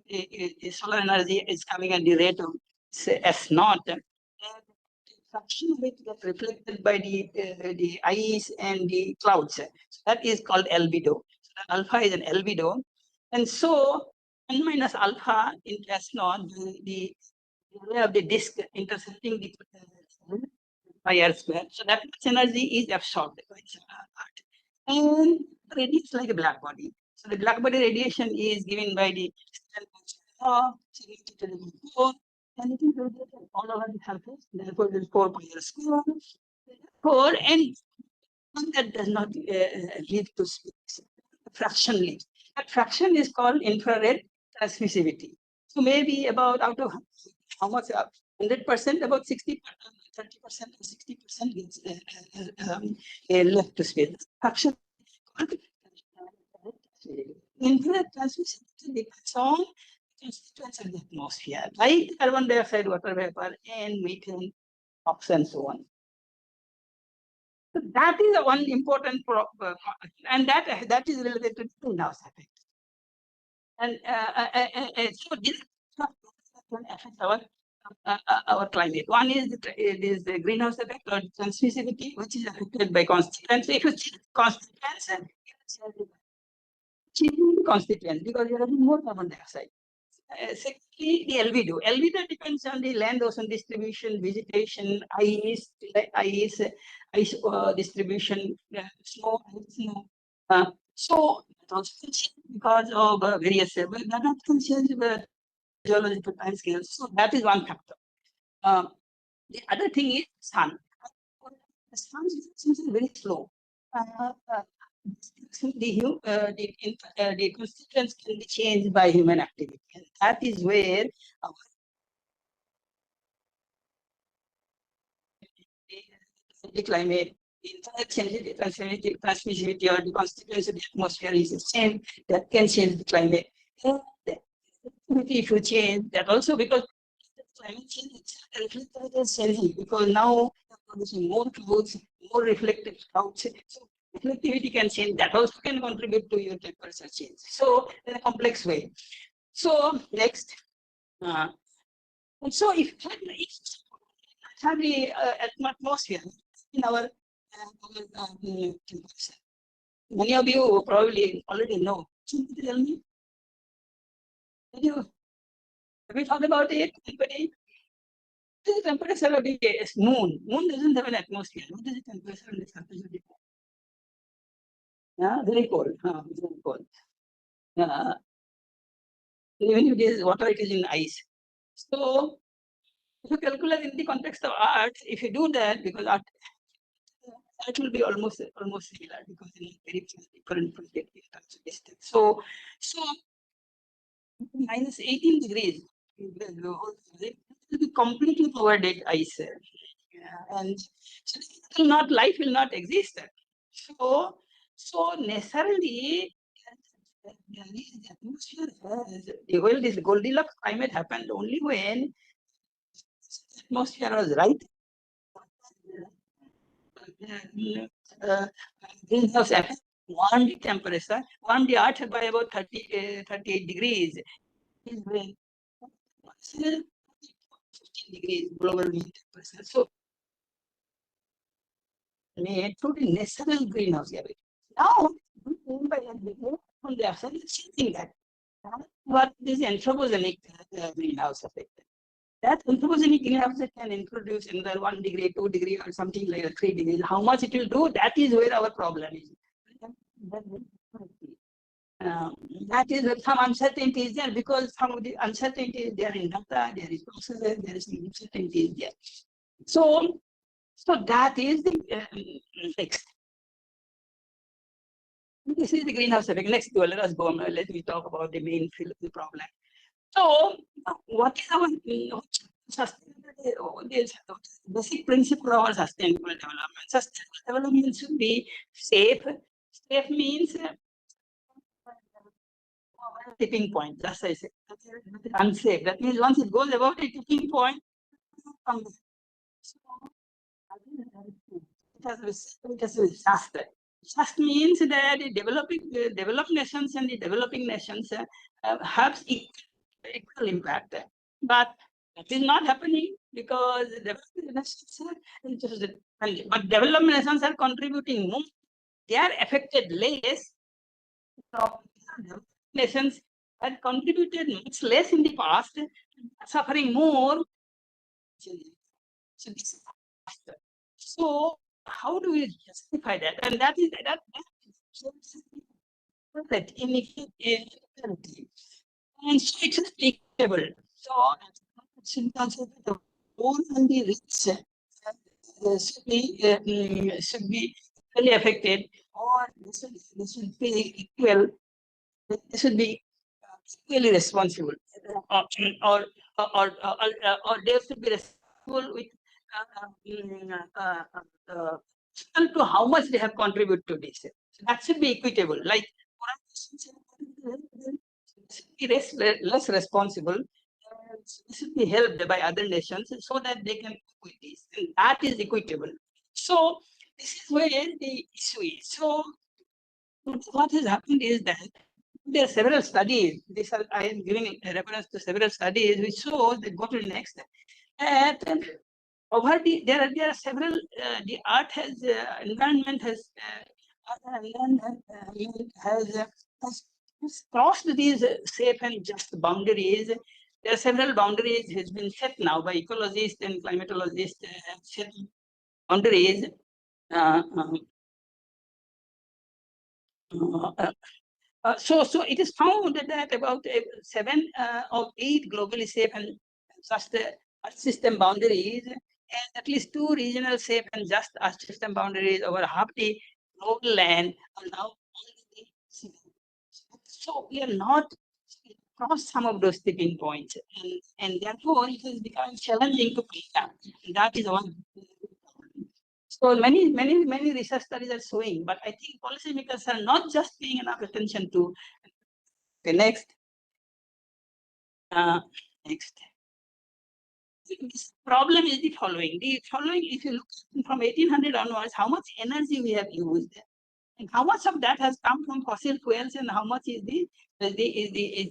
The solar energy is coming at the rate of say S naught, and the fraction of it gets reflected by the ice and the clouds. So that is called albedo. So alpha is an albedo, and so n minus alpha into S naught, the area of the disk intercepting the by R square. So that much energy is absorbed by Earth, and radiates like a black body. So the black body radiation is given by the law, and it is radiated all over the surface. Therefore, it is 4 pi r square. 4 and that does not lead to space. Fraction leads. That fraction is called infrared transmissivity. So maybe about out of how much 100%, about 60, 30% or 60% gets left to space. Fraction. Infrared transmissivity depends on constituents of the atmosphere, like carbon dioxide, water vapor, and methane, oxygen, and so on. So that is one important and that is related to greenhouse effect. And so this can affect our climate. One is the greenhouse effect or transmissivity, which is affected by constituents. If you change constituents, changing the constituents because you are having more carbon dioxide. Secondly, the albedo. Albedo depends on the land ocean distribution, vegetation, ice distribution, snow. So because of various but not considered geological time scales. So that is one factor. The other thing is sun. The sun is very slow. The constituents can be changed by human activity, and that is where the climate, the transmissivity or the constituents of the atmosphere is the same. That can change the climate. And if you change that also, because climate change is changing, because now we are producing more clouds, more reflective clouds. So reflectivity can change, that also can contribute to your temperature change. So in a complex way. So next, And so if have the atmosphere in our temperature. Many of you probably already know. Can you tell me? Have we talked about it? Anybody? What is the temperature of the moon? Moon doesn't have an atmosphere. What is the temperature on the surface of the moon? Yeah, very cold. Very cold. Even if it is water, it is in ice. So if you calculate in the context of art, if you do that, because art will be almost similar because in very different perspective distance. So minus 18 degrees, it will be completely covered in ice. And so life will not exist. So necessarily the atmosphere has this Goldilocks climate happened only when the atmosphere was right. Greenhouse effect warmed the temperature, warmed the earth by about 38 degrees. Is when 15 degrees global mean temperature. So made through the natural greenhouse effect. Now, from the outside, it's changing that. What is anthropogenic greenhouse effect? That anthropogenic greenhouse effect can introduce another 1 degree, 2 degree, or something like 3 degrees. How much it will do? That is where our problem is. That is where some uncertainty is there because some of the uncertainty is there in data, there is process, there is some uncertainty is there. So that is the next. This is the greenhouse effect. Next, let us go. Let me talk about the main field of the problem. So, what is our sustainability? Basic principle of our sustainable development. Sustainable development should be safe. Safe means tipping point. Just I say unsafe. That means once it goes above the tipping point, it has to be just. Just means that the developed nations and the developing nations have equal impact. But that is not happening because developing nations but developed nations are contributing more. They are affected less. So nations had contributed much less in the past, suffering more. So how do we justify that? And that is that inequality. And so it is equitable. So in concept the poor and the rich should be equally affected, or this should be equal. This should be equally responsible, or they should be responsible with to how much they have contributed to this. So that should be equitable. Like less responsible, should be helped by other nations so that they can cope with this. And that is equitable. So this is where the issue is. So what has happened is that there are several studies. I am giving a reference to several studies which show that go to the next. And over there are several. The art has environment has crossed these safe and just boundaries. There are several boundaries has been set now by ecologists and climatologists. Set boundaries. So it is found that about 7 of 8 globally safe and just Earth system boundaries, and at least 2 regional safe and just Earth system boundaries over half the global land are now already civil. So we are not cross some of those tipping points, and therefore it is becoming challenging to predict. That is one. So many research studies are showing, but I think policymakers are not just paying enough attention to. Okay, next. Next. This problem is the following. If you look from 1800 onwards, how much energy we have used, and how much of that has come from fossil fuels, and how much is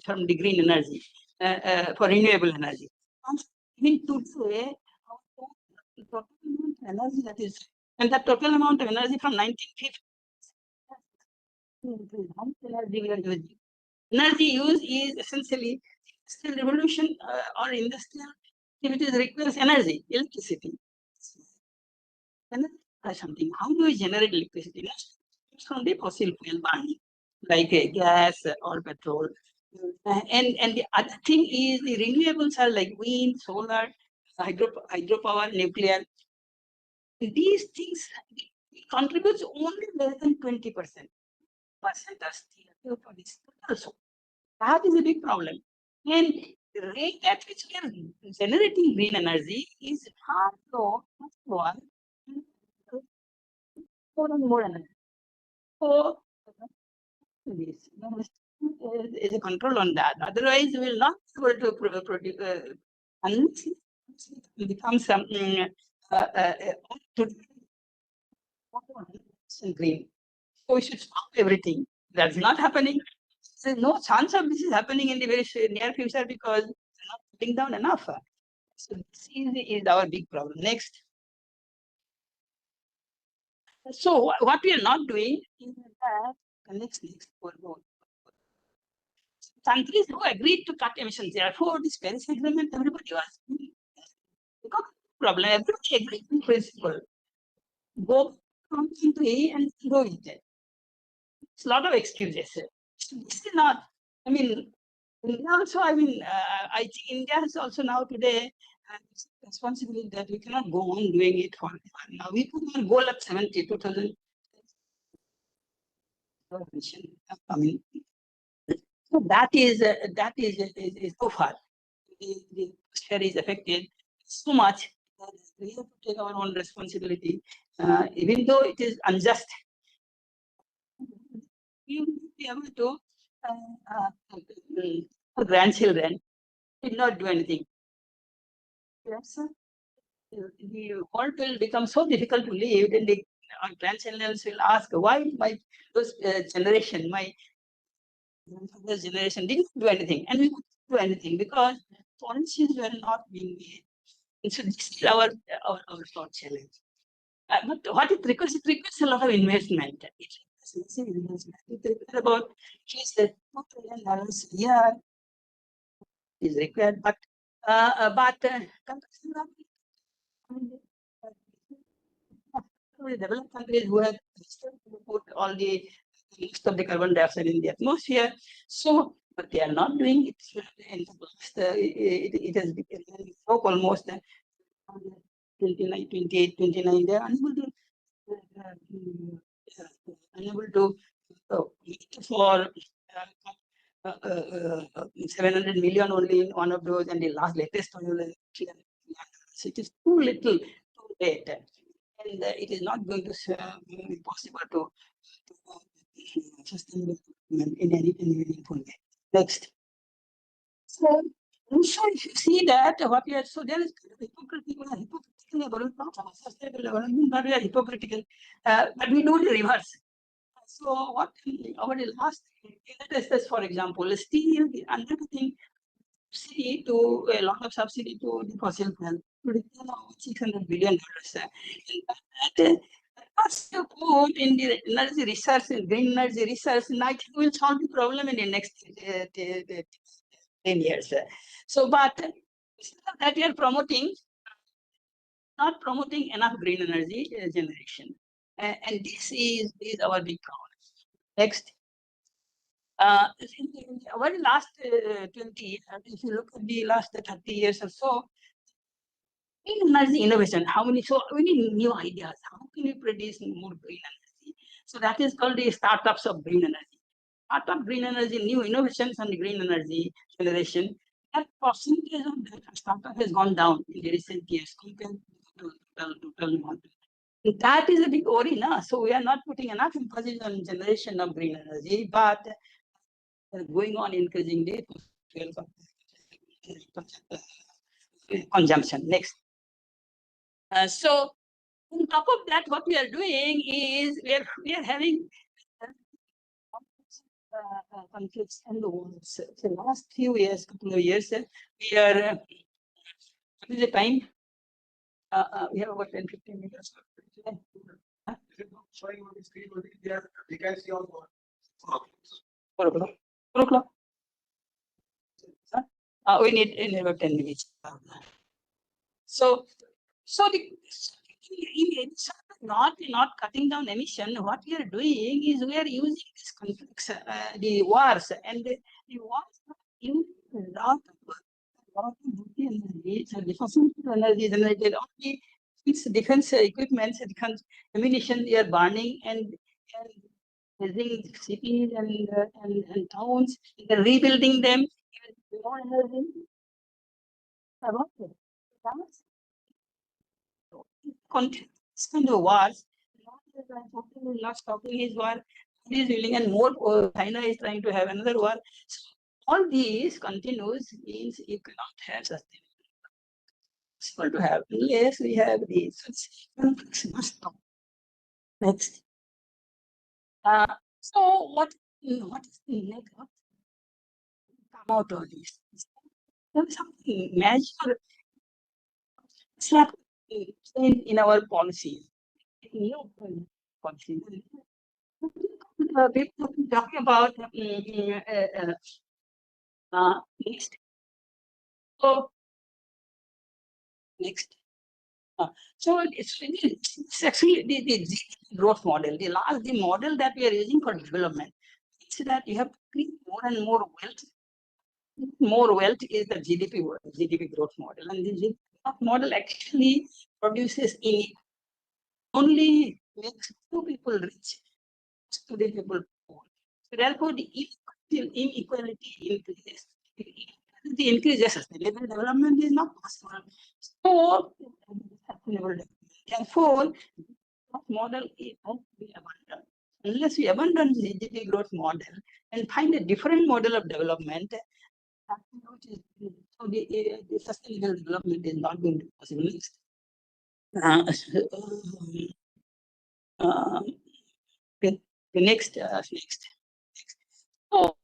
from the green energy for renewable energy. mean, today, our total amount of energy that is, and that total amount of energy from 1950, how much energy we are using? Energy use is essentially industrial revolution or industrial activities requires energy, electricity. Something. How do we generate electricity? It's from the fossil fuel burning, like gas or petrol. And the other thing is the renewables are like wind, solar, hydropower, nuclear. These things contributes only less than 20%. Percent are still for this also. That is a big problem. And the rate at which we are generating green energy is far low, much lower. More and more energy. So this is a control on that. Otherwise, we will not be able to produce unless it becomes something green. So we should stop everything. That's not happening. There's no chance of this is happening in the very near future because we're not putting down enough. So this is our big problem. Next. So what we are not doing is that next. Countries who agreed to cut emissions, therefore this Paris Agreement, everybody was because problem. Everybody agreed in principle. Go from country and do it. It's a lot of excuses. This is not. I mean, India also. I mean, I think India has also now today responsibility that we cannot go on doing it for now. We put our goal at 70, 2000. I mean, so that is so far. The share is affected so much that we have to take our own responsibility, even though it is unjust. We will be able to our grandchildren did not do anything. Yes, the world will become so difficult to live, then our grandchildren will ask, why my generation, my grandfather's generation didn't do anything, and we couldn't do anything because policies were not being made. And so this is our short challenge. But what it requires a lot of investment. It requires massive investment. It requires about at least $2 trillion a year is required. But developed countries who have put all the most of the carbon dioxide in the atmosphere. So, but they are not doing it. And it has become almost 29, 28, 29. They are unable to for 700 million only in one of those, and the latest one. So it is too little, too late, and it is not going to be possible to sustain in any meaningful way. Next. So if you see that what we are, so there is hypocritical about sustainable development, but we are hypocritical, but we do the reverse. So what over the last tests, for example, still undertaking subsidy to a lot of subsidy to the fossil fuel to the tune of $600 billion. And that you put in the energy research and green energy research, and I think will solve the problem in the next 10 years. So, but that we are not promoting enough green energy generation, and this is our big problem. Next. Over the last 20 years, if you look at the last 30 years or so, green energy innovation, so we need new ideas. How can we produce more green energy? So that is called the startups of green energy. Startup green energy, new innovations on the green energy generation. That percentage of that startup has gone down in the recent years compared to total amount. That is a big worry now. So we are not putting enough emphasis on generation of green energy, but going on increasing the consumption. Next. So on top of that, what we are doing is we are having conflicts and the wars. The last few years, couple of years, we are What is the time? We have about 10-15 minutes. Showing on the screen, there we can see on 4 o'clock. 4 o'clock. We need about 10 minutes. So the not cutting down emission. What we are doing is we are using this complex the wars, and the wars use a lot of energy, fossil energy generated on the defense equipment, defense ammunition they are burning and building cities and towns, and rebuilding them. Even more energy about it. This kind of wars, Putin is not stopping his war. He is willing, and more China is trying to have another war. So all these continues means you cannot have sustainable. It's possible to have unless we have these. Conflicts must stop. Next. So what is the next? What come out of this? There is something magical. It's not in our policy. New policy. People talking about next. So next. So it's actually the growth model. The model that we are using for development. It's that you have to create more and more wealth. More wealth is the GDP growth model, and the GDP growth model actually produces only makes 2 people rich, 2 people poor. So therefore, the inequality increases. The increases, sustainable development is not possible. So sustainable development. Therefore, that model is has to be abandoned. Unless we abandon the GDP growth model and find a different model of development, so the sustainable development is not going to be possible. The next. So,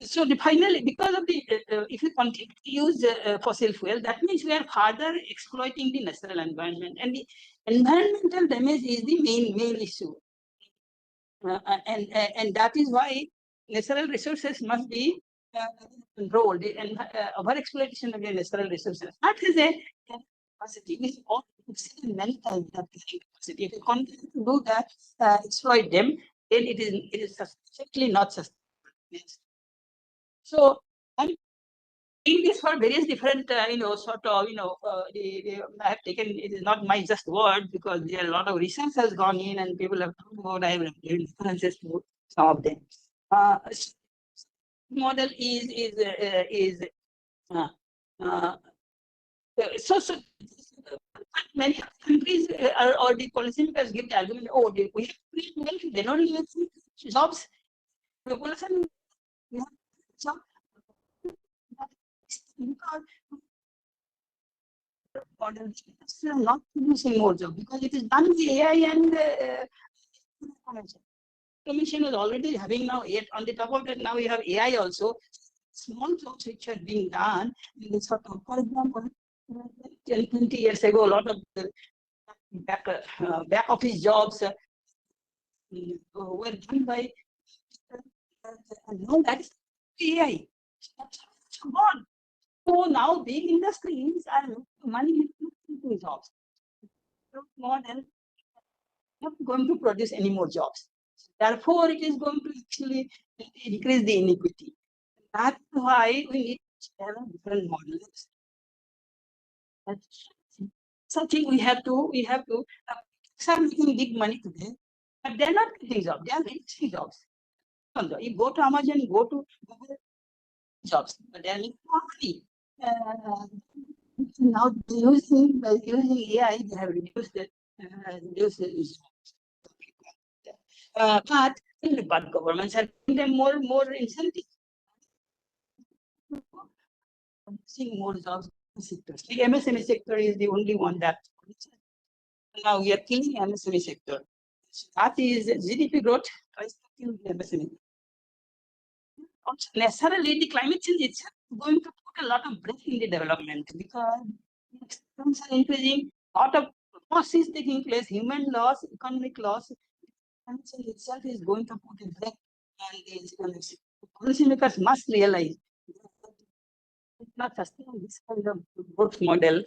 so finally, because of the if you continue to use fossil fuel, that means we are further exploiting the natural environment, and the environmental damage is the main issue. And that is why natural resources must be controlled, and over exploitation of the natural resources. That is a capacity. We all seen many times that capacity. If you continue to do that, exploit them, then it is simply not sustainable. So I'm doing this for various different, sort of, I have taken, it is not my just word, because there are a lot of research has gone in and people have talked about, I have given references to some of them. Model is so many countries or the policymakers give the argument, oh, we have create wealth, they don't even see jobs. Population, we have job. Models are not producing more jobs because it is done with AI and commission is already having now yet on the top of that now we have AI also. Small jobs which are being done in this sort of, for example, 10-20 years ago, a lot of the back office jobs were done by now that is AI. Gone. So now big industries are money into jobs. Model not going to produce any more jobs. Therefore, it is going to actually increase the inequity. That's why we need to have different models. That's something we have to start making big money today, but they're not getting jobs, they are making jobs. You go to Amazon, go to Google, jobs, but they're making more money. Now by using AI, they have reduced the but governments are giving them more incentive. Seeing more jobs in sectors. The MSME sector is the only one that now we are killing MSME sector. That is GDP growth tries to kill the MSME. necessarily the climate change itself is going to put a lot of brake in the development because extremes are increasing, lot of loss is taking place, human loss, economic loss. Climate change itself is going to put a brake on these economics. Policymakers must realize it's not sustainable this kind of growth model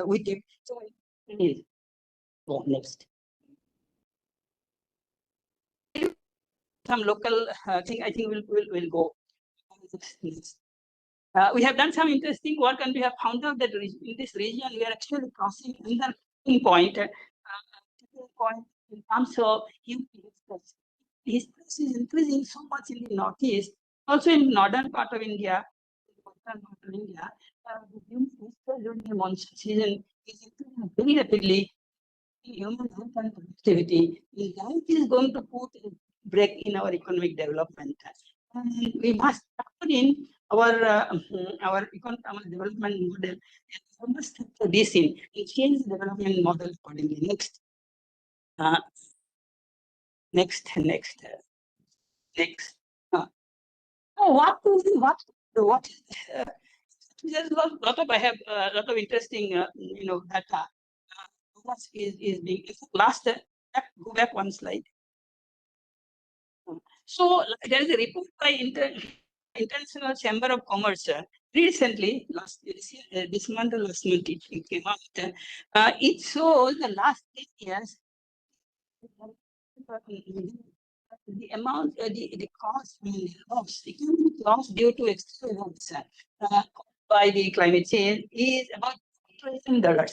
with it. So, please go next. Some local thing, I think we'll go. We have done some interesting work and we have found out that in this region we are actually crossing another point in terms of human stress. His stress is increasing so much in the northeast, also in northern part of India, the human stress during the monsoon season is increasing very rapidly. Human health and productivity that is going to put a break in our economic development. And we must factor in our development model, and we must factor this in and change the development model accordingly. Next. There's a lot of I have a lot of interesting data. What is being last go back one slide. So there is a report by International Chamber of Commerce recently, this month or last month it came out. It shows the last 10 years the amount, the cost, economic loss due to extreme events by the climate change is about $1 trillion.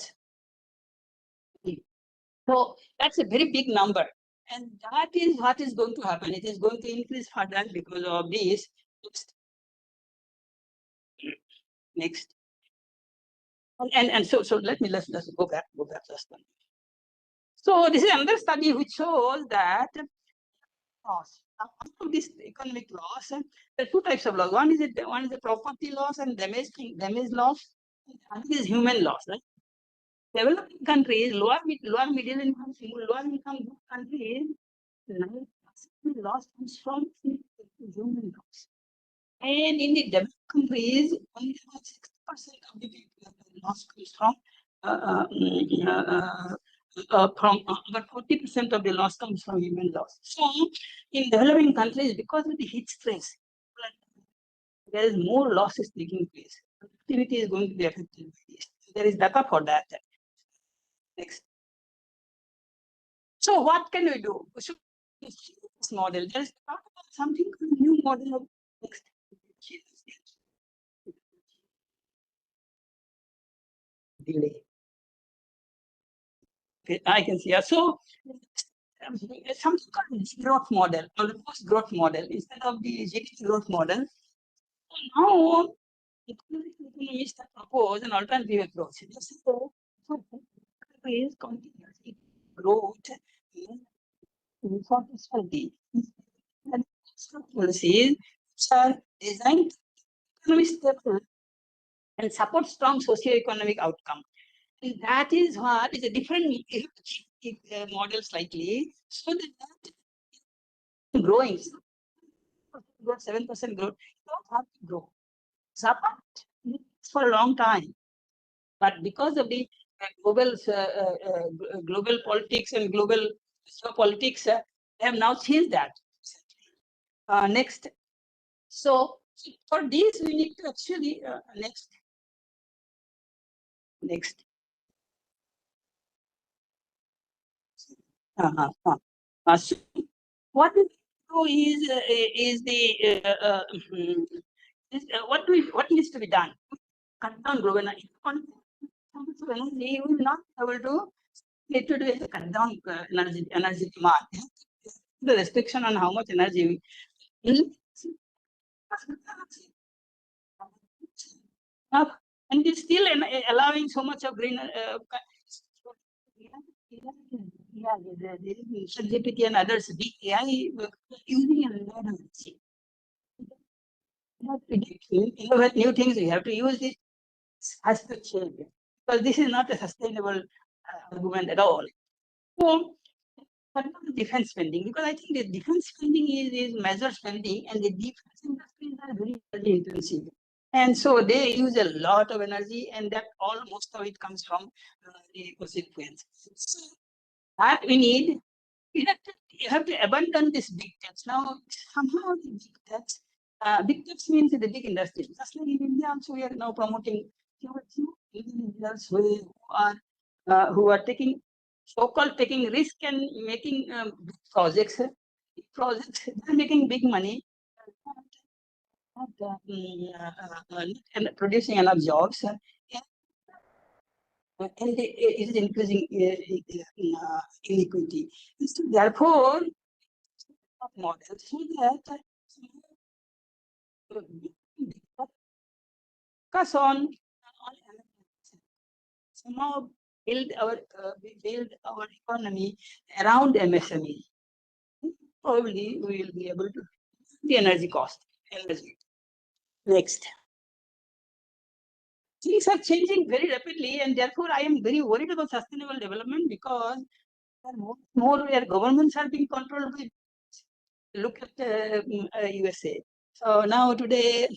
So that's a very big number. And that is what is going to happen. It is going to increase further because of this. Next. And so let's go back just one. So this is another study which shows that loss. After this economic loss, there are two types of loss. One is the property loss and damage loss. And the other is human loss, right? Developing countries, lower middle income, lower income countries, loss comes from human loss. And in the developed countries, only about 60% of the loss comes from about 40% of the loss comes from human loss. So in developing countries, because of the heat stress, there is more losses taking place. Activity is going to be affected by this. There is data for that. Next. So what can we do? We should change this model. There is something called new model of next. Delay. Okay, I can see. So something called growth model or the post growth model instead of the GDP growth model. So now economists have proposed an alternative approach. So is continuous growth for prosperity. And policies which are designed to economy stable and support strong socio-economic outcome. And that is what is a different model slightly, so that growing 7% growth, you don't have to grow. Support for a long time, but because of the global politics and global geopolitics, they have now changed that. Next. So for this, we need to actually next. So what we do is what needs to be done? Cut down global energy. We will not be able to need to do is cut down energy demand. The restriction on how much energy we and it's still allowing so much of green GPT and others, the AI using a lot of energy. Innovate new things, we have to use this has to change because this is not a sustainable argument at all. So but not the defense spending, because I think the defense spending is measured spending, and the defense industries are very energy intensive. And so they use a lot of energy, and that most of it comes from the fossil fuels. So that we need, you have to abandon this big tax. Now, somehow the big tax means the big industry. Just like in India also, we are now promoting few individuals who are taking so-called taking risk and making big projects. They're making big money, and producing enough jobs, and it is increasing inequity. So therefore, models so that focus on somehow build our economy around MSME. Probably we will be able to the energy cost. Next. Things are changing very rapidly, and therefore I am very worried about sustainable development, because more where governments are being controlled by. Look at USA. So now today,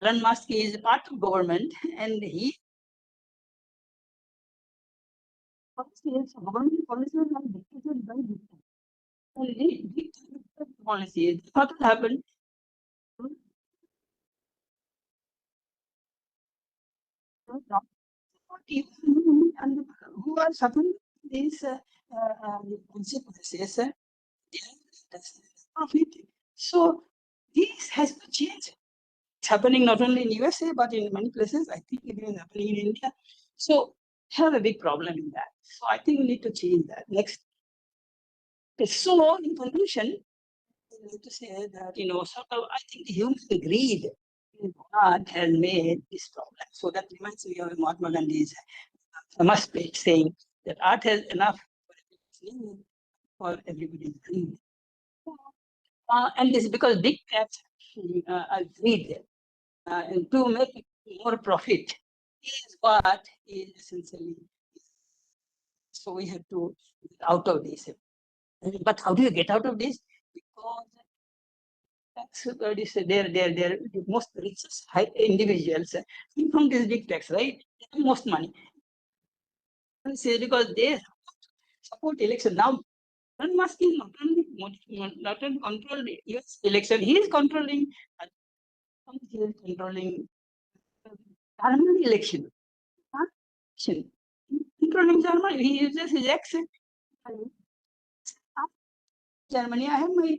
Elon Musk is part of government, and he government policies are dictated by dictators. And dictator policies, what will happen? Who are suffering these consequences? Profit. So this has to change. It's happening not only in USA but in many places. I think it is happening in India. So have a big problem in that. So I think we need to change that. Next. So in conclusion, I need to say that sort of I think human greed is what has made this problem. So that reminds me of Mahatma Gandhi's famous speech saying that art has enough for everybody's greed. And this is because big cats are greed and to make more profit is what is essentially. So we have to get out of this. But how do you get out of this? Because they're the most richest individuals from this big tax, right? They have most money. Because they support election. Now, Elon Musk is not only control the US election, he is controlling German election. Controlling Germany, he uses his accent. Germany, I have my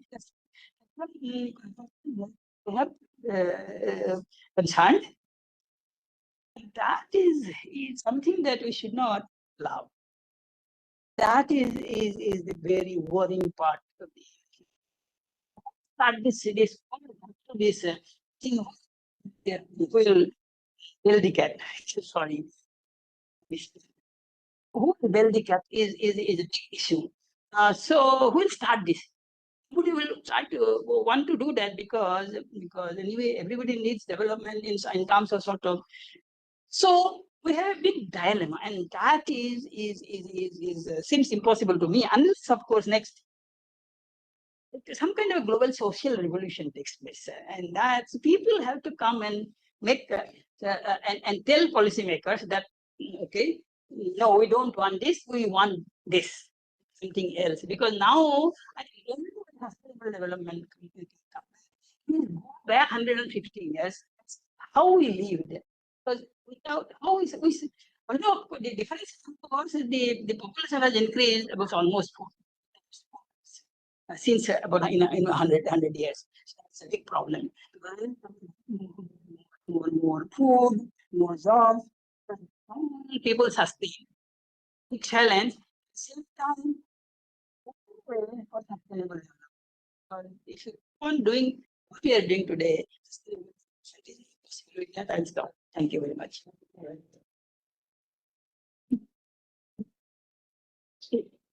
concerned. That is something that we should not allow. That is the very worrying part of the start this thing will build the cat. Sorry. Who will build the cat is a big issue. So who will start this? Everybody will try to want to do that because anyway everybody needs development in terms of sort of. So we have a big dilemma, and that seems impossible to me unless, of course, next some kind of global social revolution takes place, and that people have to come and make and tell policymakers that okay, no, we don't want this, we want this, something else, because now I think only sustainable development can come. Please go back 150 years, how we lived, because without how is although the difference, of course, the population has increased about almost 4 since about 100 years. So that's a big problem. More food, more jobs, people sustain. Big challenge. Same time, for sustainable development. If you keep on doing what we are doing today, I'll stop. Thank you very much.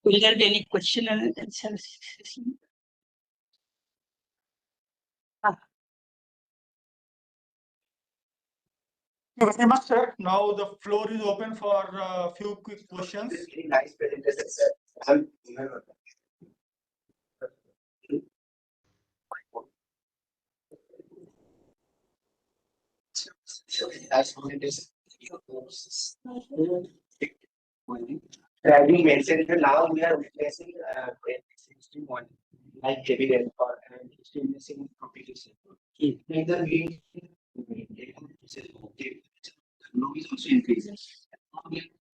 Will there be any question and answer? Thank you very much, sir. Now the floor is open for a few quick questions. Very nice presentation, sir. Driving mentioned that now we are replacing existing one like heavy rainfall and experiencing propagation. Like the wind, the low is also increasing.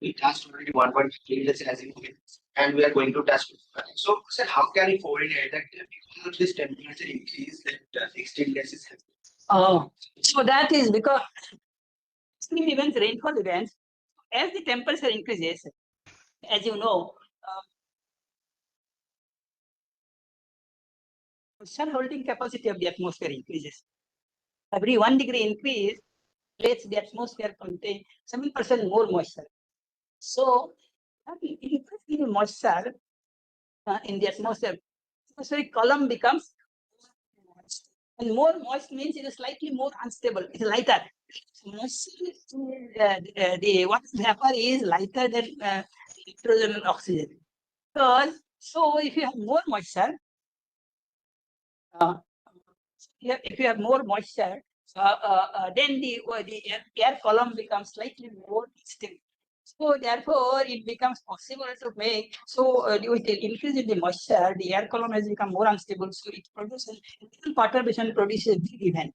We touched already 1.3 let's as in and we are going to touch. So, sir, how can we coordinate that because of this temperature increase that extreme gas is happening? So that is because extreme events, rainfall events, as the temperature increases, as you know, moisture holding capacity of the atmosphere increases. Every 1 degree increase lets the atmosphere contain 7% more moisture. So, increase in moisture in the atmospheric column becomes moist. And more moist means it is slightly more unstable, it is lighter. Moisture, the water vapor is lighter than nitrogen and oxygen. So if you have more moisture, if you have more moisture, then the air column becomes slightly more stable. So therefore, it becomes possible to make, with the increase in the moisture, the air column has become more unstable, so it produces, perturbation produces a big event.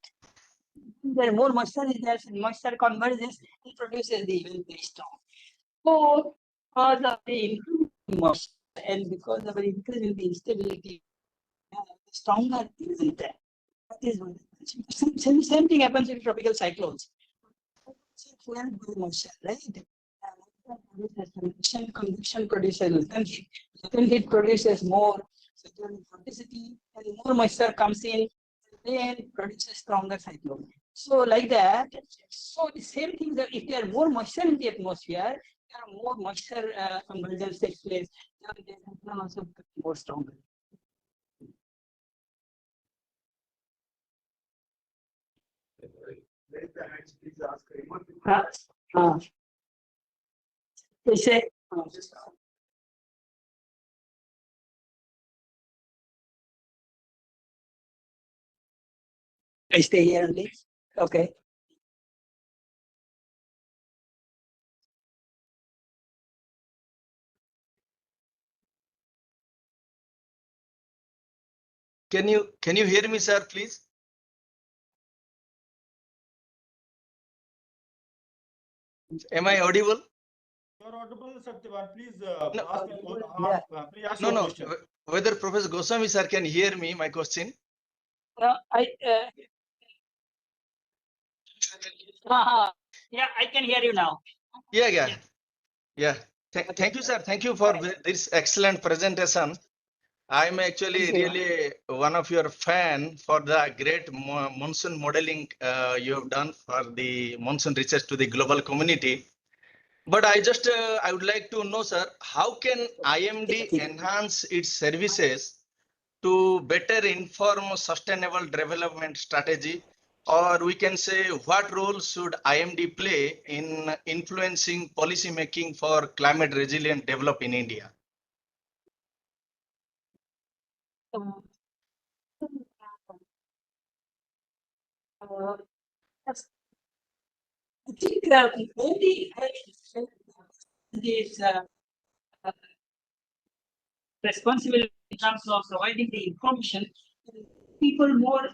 There more moisture is there, moisture converges and produces the event very strong. So because of the increase in moisture and because of the increase in the instability, stronger event. That is one. Same thing happens in tropical cyclones. Moisture, right? Convection produces latent heat. Latent heat produces more vorticity, and more moisture comes in, then produces stronger cyclone. So like that. So the same thing that if there are more moisture in the atmosphere, there are more moisture convergence takes place. Then the cyclone also becomes more stronger. Raise the hands, please ask. They say, I stay here only. Okay. Can you hear me, sir, please? Am I audible? You're audible, Satyavan. Please ask No, your no. question. Whether Professor Goswami sir can hear me, my question. Yeah, I can hear you now. Yeah. Thank you, sir. Thank you for this excellent presentation. I'm actually really one of your fan for the great monsoon modeling you have done for the monsoon research to the global community. But I would like to know, sir, how can IMD enhance its services to better inform sustainable development strategy? Or we can say, what role should IMD play in influencing policy making for climate resilient develop in India? I think maybe this responsibility in terms of providing the information, people more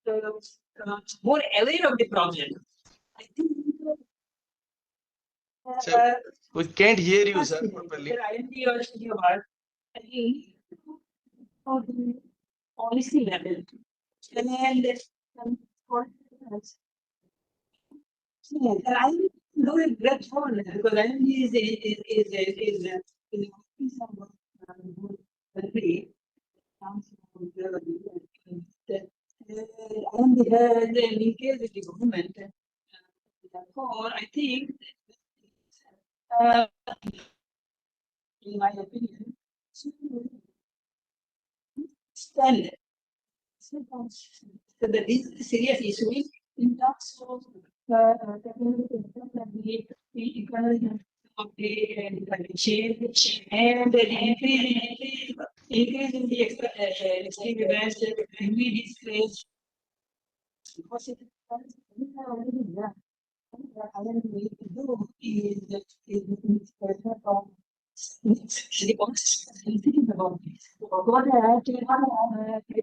aware of the problem. I think. So we can't hear you, sir, properly. IMD or CDR, I think, of the policy level, and I do a great job because IMD is country. IMD has a linkage with the government. Therefore, I think, in my opinion, stand. So that this is a serious issue in terms of the economic of the climate change and the increase in the extreme events that we discussed. What I need to do is I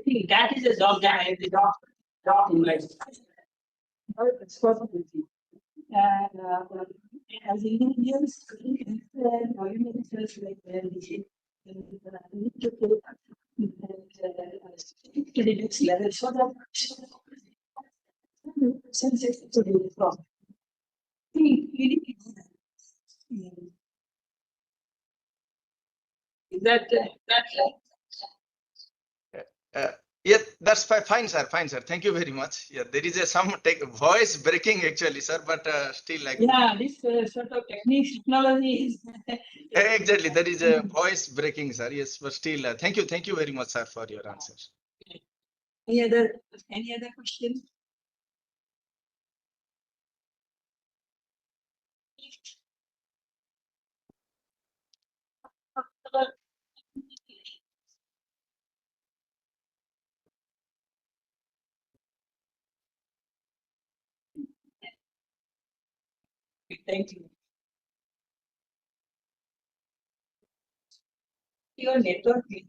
think that is a job that I have to job in my responsibility. And as Indians, we need to take to the next level so that sensitive to the problem. Is that Yeah, that's fine, sir. Fine, sir. Thank you very much. Yeah, there is some voice breaking actually, sir, but still like. Yeah, this sort of technology is. Exactly, there is a voice breaking, sir. Yes, but still, thank you very much, sir, for your answers. Any other question? Thank you. Your network is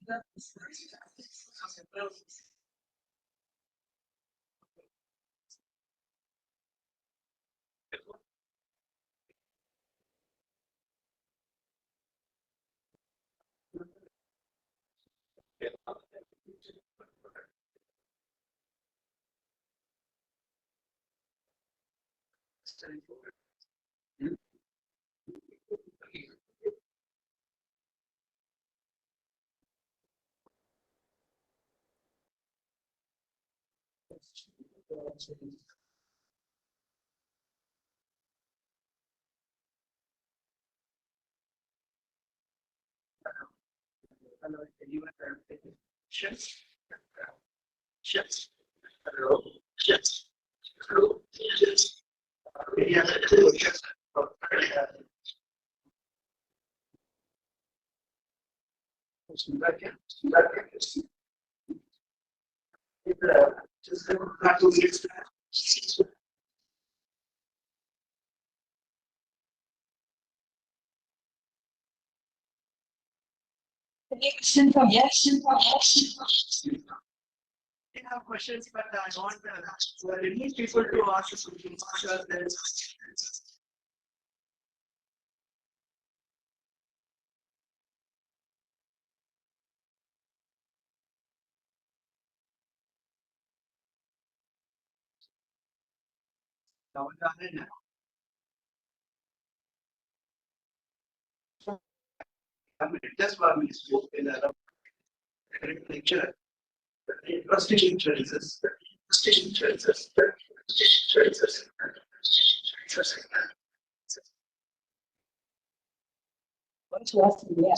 Yes. I have questions, but I want release people to ask the questions. Sure, there is. Just 1 minute in a lecture. Interesting choices. Interesting choices. What's last? Yeah.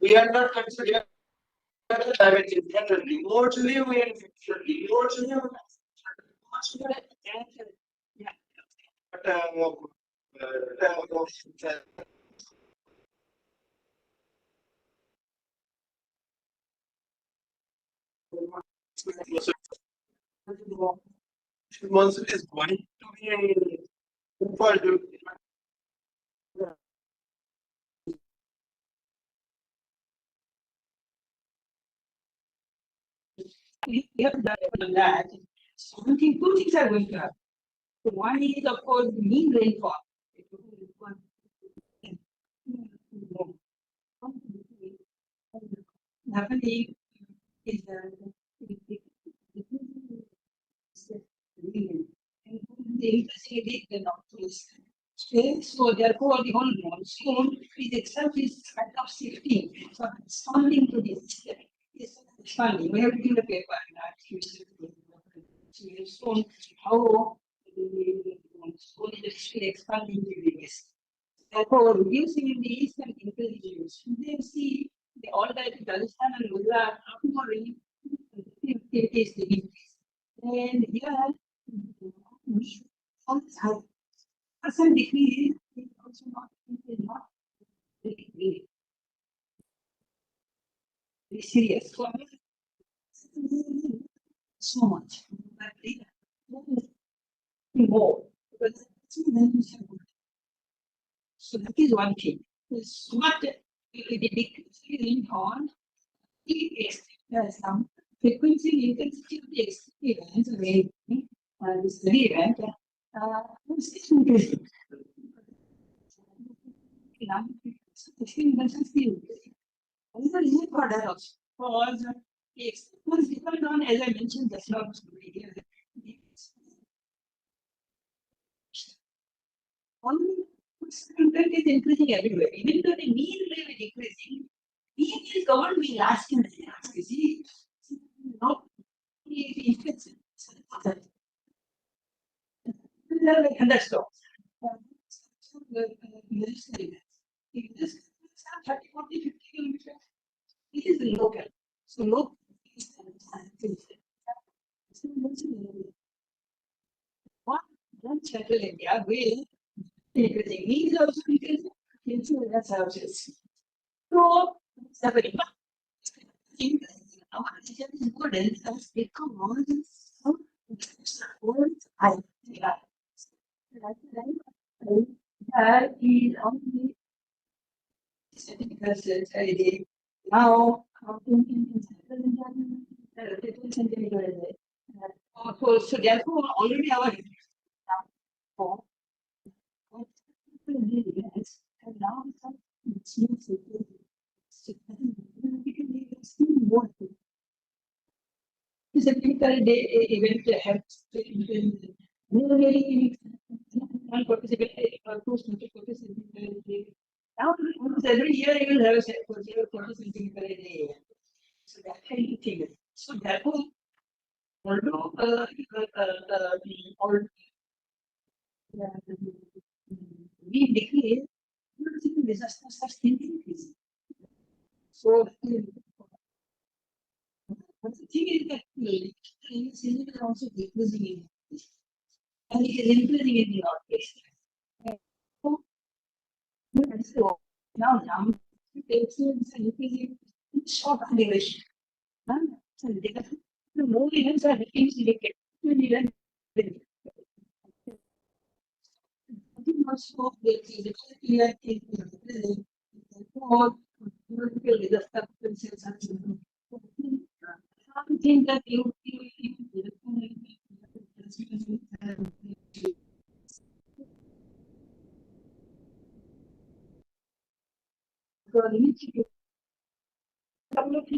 We are not considering dimensions generally. Remotely, we are remotely. Yeah. But monsoon is going to be for we have done that. Something, two things are going to happen. So one is, of course, mean rainfall. Happening is so therefore the whole monsoon is itself is kind of shifting. So responding to this is responding. We have to give a paper shown how the monsoon is actually expanding to this. Therefore, reducing in the east and increasing in the west. Then see the all that Rajasthan and Gujarat are more activities taking place. And here, some percent decrease is also not very serious. So much. More. So that is one thing. Smart decreasing on some frequency intensity of the experience rate this event is increasing. Another reason for that also was the experiments depend on, as I mentioned, the slopes. Content is increasing everywhere. Even though the mean may be decreasing, mean is governed by last year. You see, not inflation. And that's all. If this 30, 40, 50 kilometers, it is local. So local is one central India will increasing. Means also increasing. Insurance houses. So, suffering. Our region is good and has become all high. That is only now so therefore already our and now more. It's a typical day event helps one participant or two students participate. Now, almost every year you will have a set for 40 something per day. So that kind of thing. So therefore, although we decrease, disasters are still increasing. So but the thing is that season is also decreasing in and it is increasing in the northeast. So now it's increasing in short duration. So the more events are selected, also the clear something that you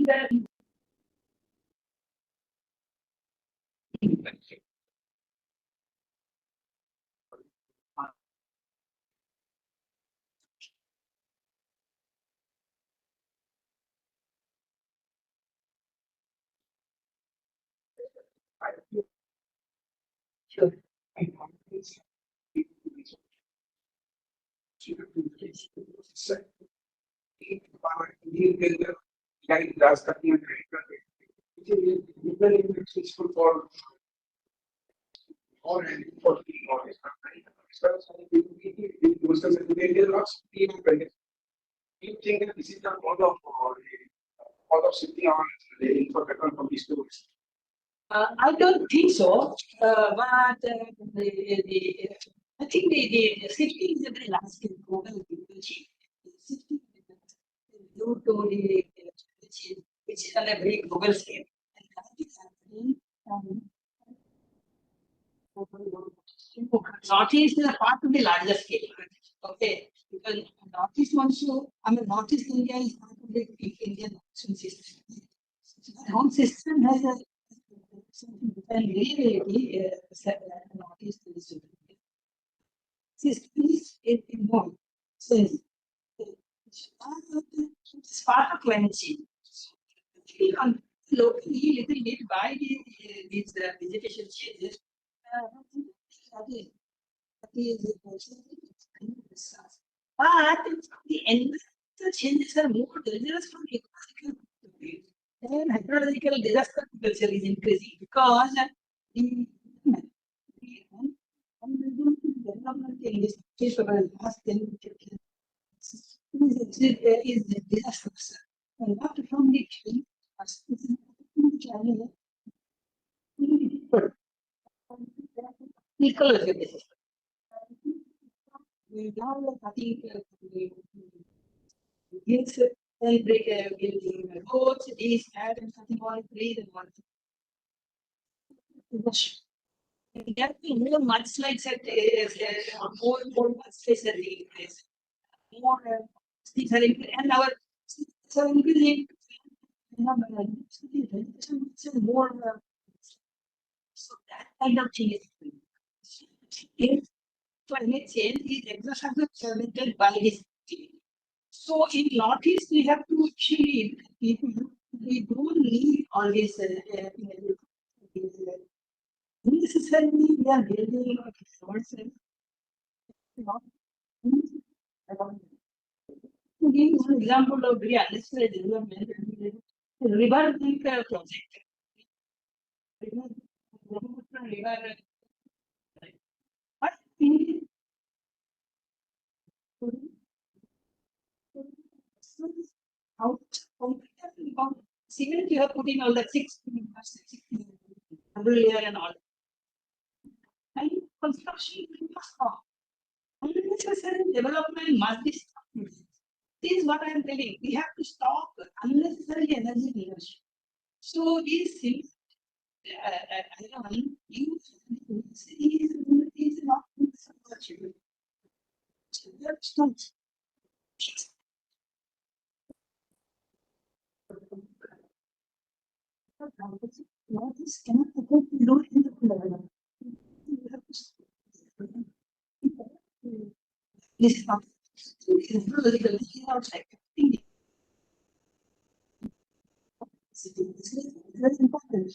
that sure. for or for knowledge. You think that this is the mode of sitting on the info from these tools? I don't think so, but I think the safety is a very large scale global technology. Safety due to the which is on a very global scale, and that is happening. Northeast is a part of the larger scale. Okay, because Northeast also, I mean, Northeast India is part of the Indian monsoon system. The whole system has a something different really Northeast system is involved. So it's part of climate change. Locally, little bit by these vegetation changes. But the environmental changes are more dangerous from ecological point of view. And hydrological disaster potential is increasing because the development in this case over the last 10 years is disastrous. And not from the tree, ecological disaster. We now I think yes, and break building roads, this, that, and something all trees and one. There are more mudslides at more mudslides are taking place. More things are increasing, and our cities are increasing. More so that kind of thing is happening. If climate change is exactly fermented by this thing. So in Northeast, we have to actually we don't need all this necessarily we are building ourselves. To give one example of very unnecessary development, river link project. River, but in out cement you have put in all the 6 double layer and all. And construction must stop. Unnecessary development must be stopped. This is what I am telling. We have to stop unnecessary energy leadership. So these things, I don't know, is not such. That's not. This cannot afford to do in the level. This is not. This is outside. This is very important.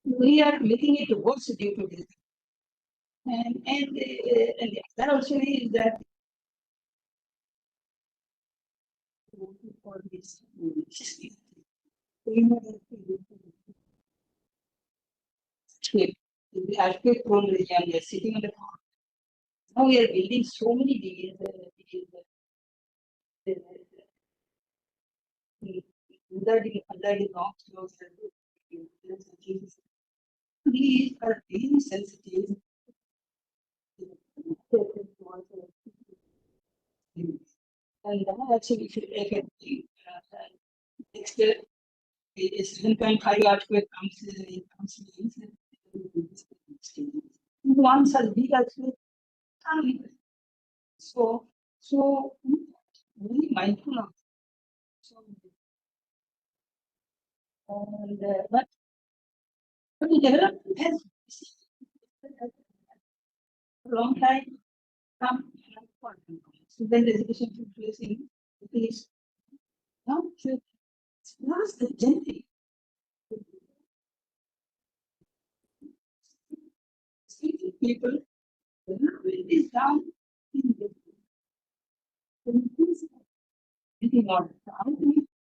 We are making it worse due to this. And the other also is that for this system. The earthquake prone region, we are sitting on the farm. Now we are building so many these under the rocks, these are very sensitive. And that actually affect next is 7.5 earthquake comes in. Once as big as so really mindful of. So, and but the development has a long time come student education took place in place. Now That's the genetic. People, when it is down,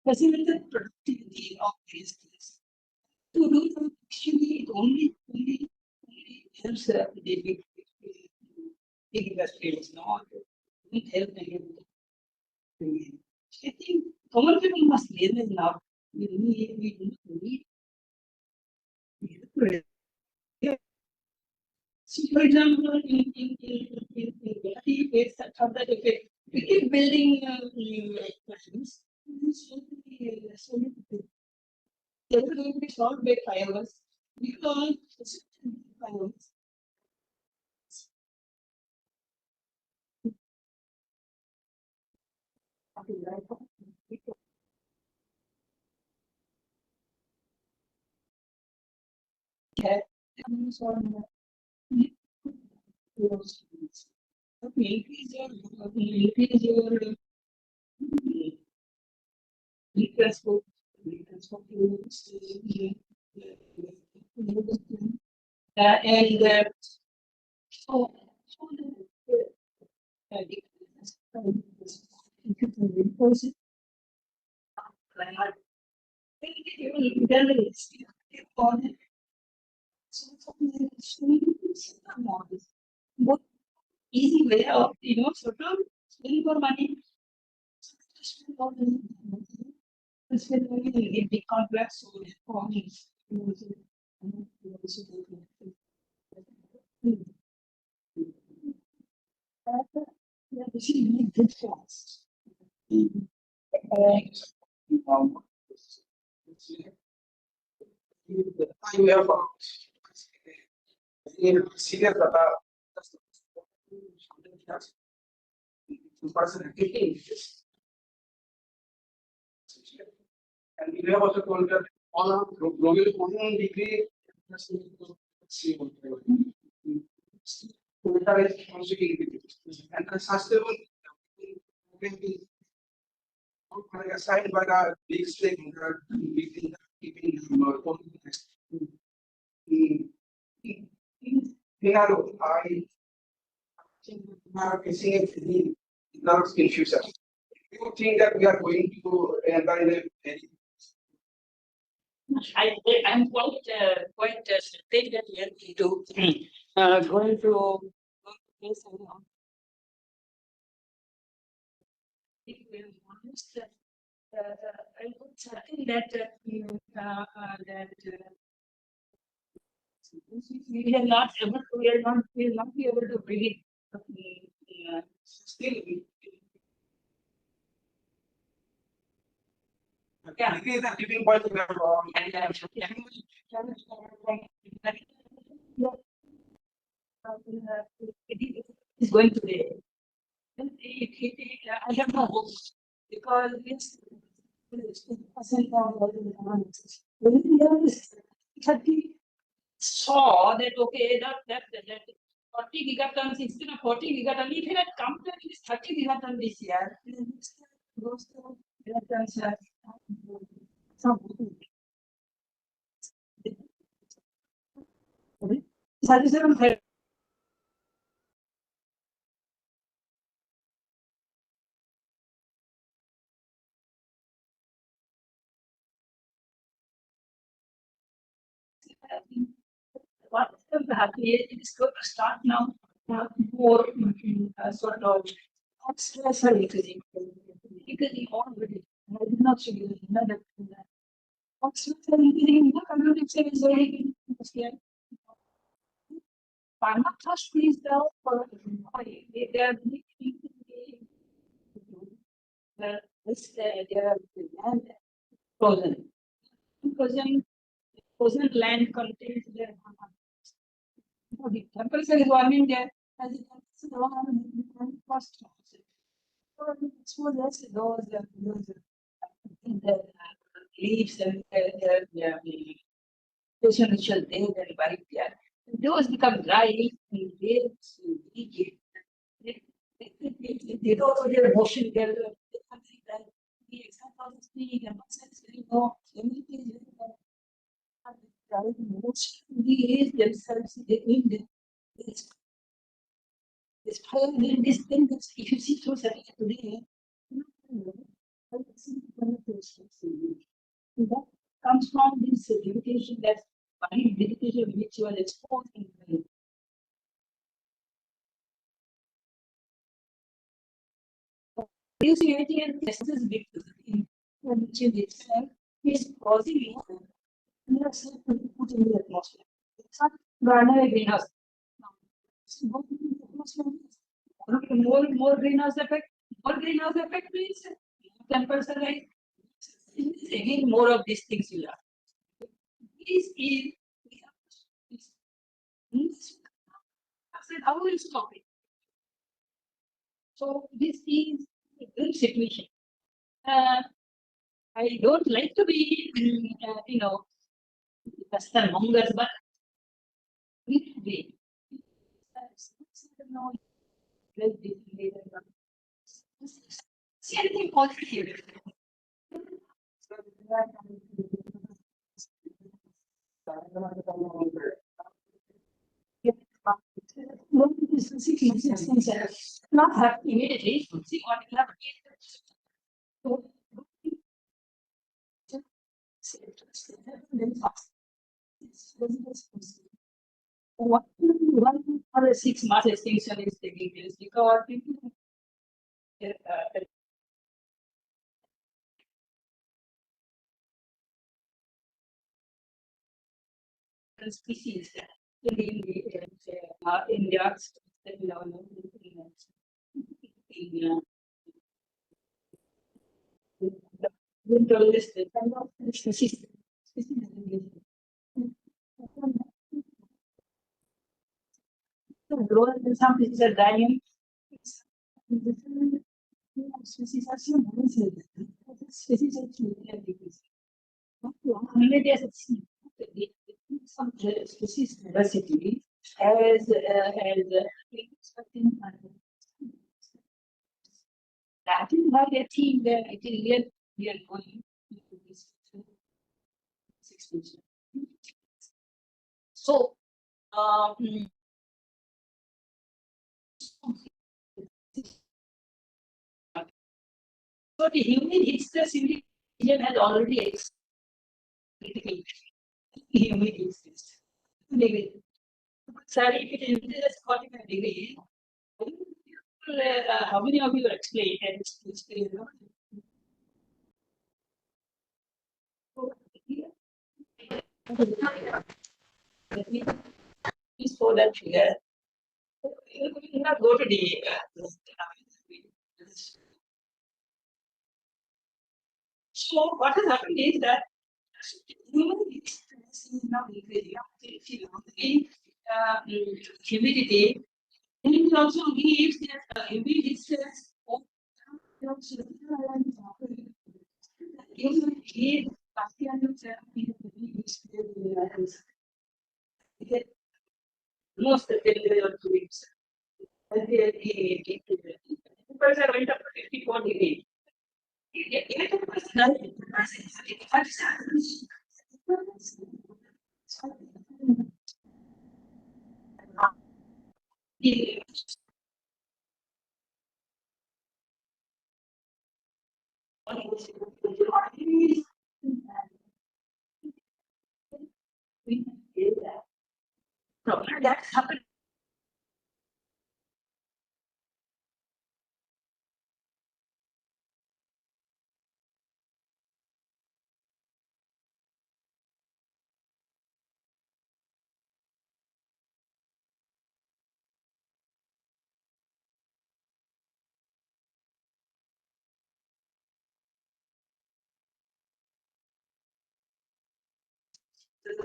facilitate productivity of these things. To do that, actually, it only helps the big industries, not it help anyone. I think common people must realize now we need. So, for example, in Delhi, it's that effect. We keep building new plans. So many people. They will going to be solved by 5 hours because it's 5 hours. Okay. Increase your transport, and so both easy way of sort of spending more money. It's very big complex problems. Yeah, this is really good for us. We have serious data. And we have also told that on a global 1 degree, and the sustainable can be assigned by the big stakeholder keeping I think we are facing a lot of in future. You think that we are going to enter in a very I'm quite certain that we are going to face if we are honest, I'm quite certain that we are not able to, we will not be able to bring it still. Yeah. degree is the tipping point we have It's going to be. I have no hope because it's 30% saw that okay that 40 gigatons instead of 40 gigatons, if it had come to at least 30 gigatons this year, those gigatons are what is happening? It is going to start now. More sort of stress or increasing already. I did not show you another. Stress or increasing in the community service already. Pharma trust is the for they are they are land frozen. Frozen land contains their the temperature is warming there as it is first. It's more or less those the leaves and the vegetation which are there and buried there. Those become dry and they don't know their motion. The example of the tree, the muscles you know, most these themselves, they need this fire, this thing that if you see through today, that comes from this dedication, that body dedication which you are exposed in the producing anything and this is big in which itself is causing put in the atmosphere. It's not garner a greenhouse. More greenhouse effect. More greenhouse effect means temperature rise. Again, more of these things will happen. This is how will we stop it? So this is a good situation. I don't like to be, you know, custom mongers, but we be. See anything positive here? Not have immediately. See what will happen. One or 6 months extinction is taking place because people species in India, some places are dying. Species are so species some species diversity as that is why I think that I think we are going into this extinction. So so the human heat stress in the region has already critical human heat stress. Sorry, if it is 45 degrees, how many of you explain and explain? Let me please show that figure. You will not go to the so what has happened is that human heat stress is now increasing. Humidity, and it also gives that humidity stress. Most of the weeks. Temperature went up to 54 degrees. Problem that's happened.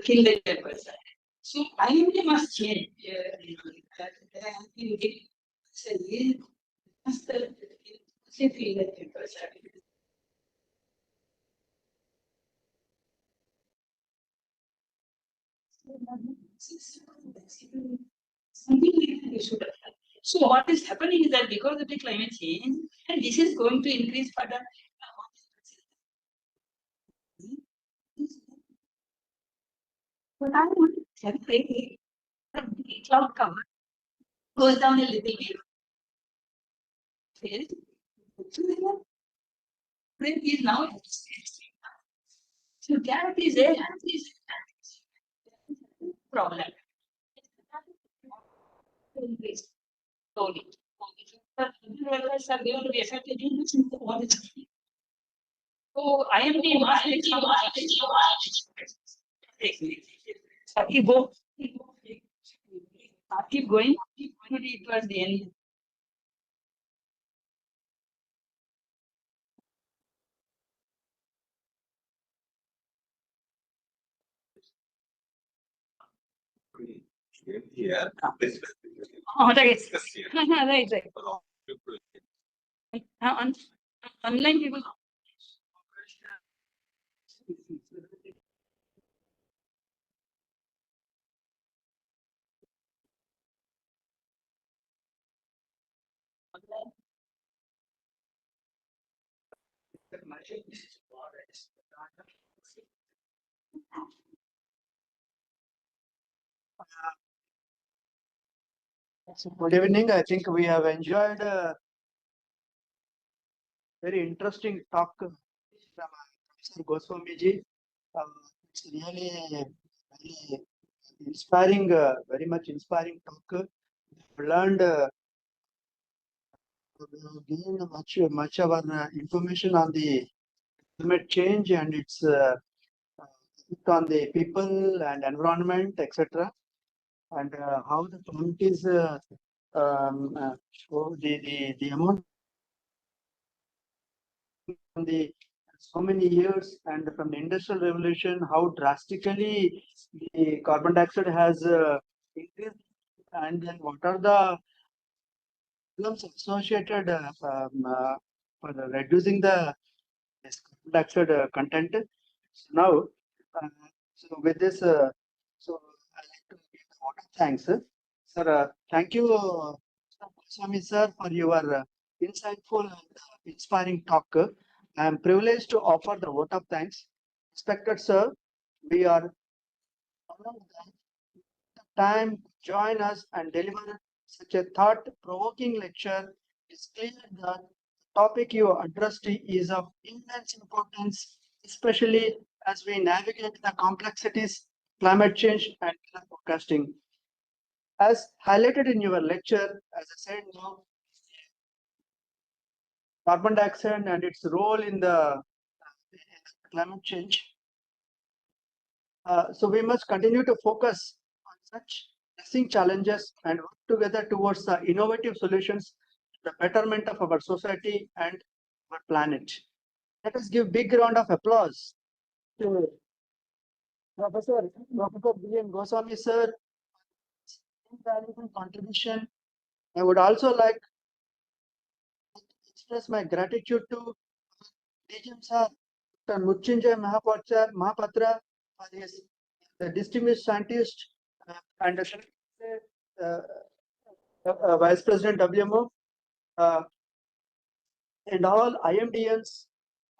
Kill the temperature. So IMD must change. So what is happening is that because of the climate change, and this is going to increase further. But I want to separate the cloud cover goes down a little bit. Fails. Print is now so gap is a problem. Slowly. Developers are going to be affected in this quality. So IMD must keep go. Keep going towards the end. Yeah. Oh, right. Right. Online people. Good evening. I think we have enjoyed a very interesting talk from Professor Goswami ji. It's really a very inspiring, very much inspiring talk. We learned gained much of our information on the climate change and its effect on the people and environment, etc. And how the climate is so the amount from the so many years and from the industrial revolution, how drastically the carbon dioxide has increased, and then what are the problems associated for reducing the this carbon dioxide content. So now, so with this, so I'd like to give a vote of thanks, sir. Thank you, Mr. Goswami sir, for your insightful and inspiring talk. I am privileged to offer the vote of thanks. Respected sir, we are honored that time to join us and deliver such a thought-provoking lecture. It's clear that the topic you addressed is of immense importance, especially as we navigate the complexities, climate change, and weather forecasting. As highlighted in your lecture, as I said now, carbon dioxide and its role in the climate change. So we must continue to focus on such pressing challenges and work together towards the innovative solutions, the betterment of our society and our planet. Let us give big round of applause to Professor B.N. Goswami sir, invaluable contribution. I would also like to express my gratitude to DGM sir, Dr. Mrutyunjay Mahapatra, for his distinguished scientist and Vice President WMO, and all IMDians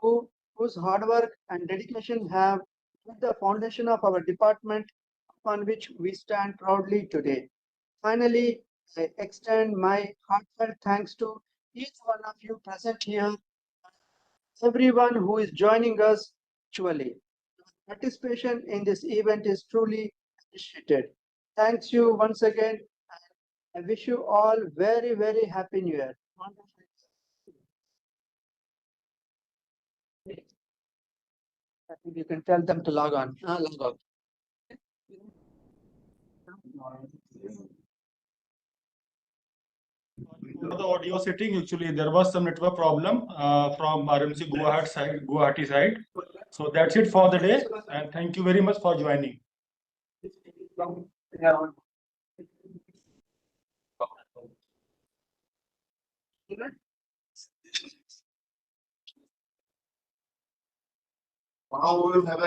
whose hard work and dedication have put the foundation of our department upon which we stand proudly today. Finally, I extend my heartfelt thanks to each one of you present here, everyone who is joining us virtually. Participation in this event is truly appreciated. Thanks you once again. I wish you all very, very happy New Year. I think you can tell them to log on. Log on. For the audio setting, actually, there was some network problem from RMC Guwahati side. So that's it for the day. And thank you very much for joining. How will we have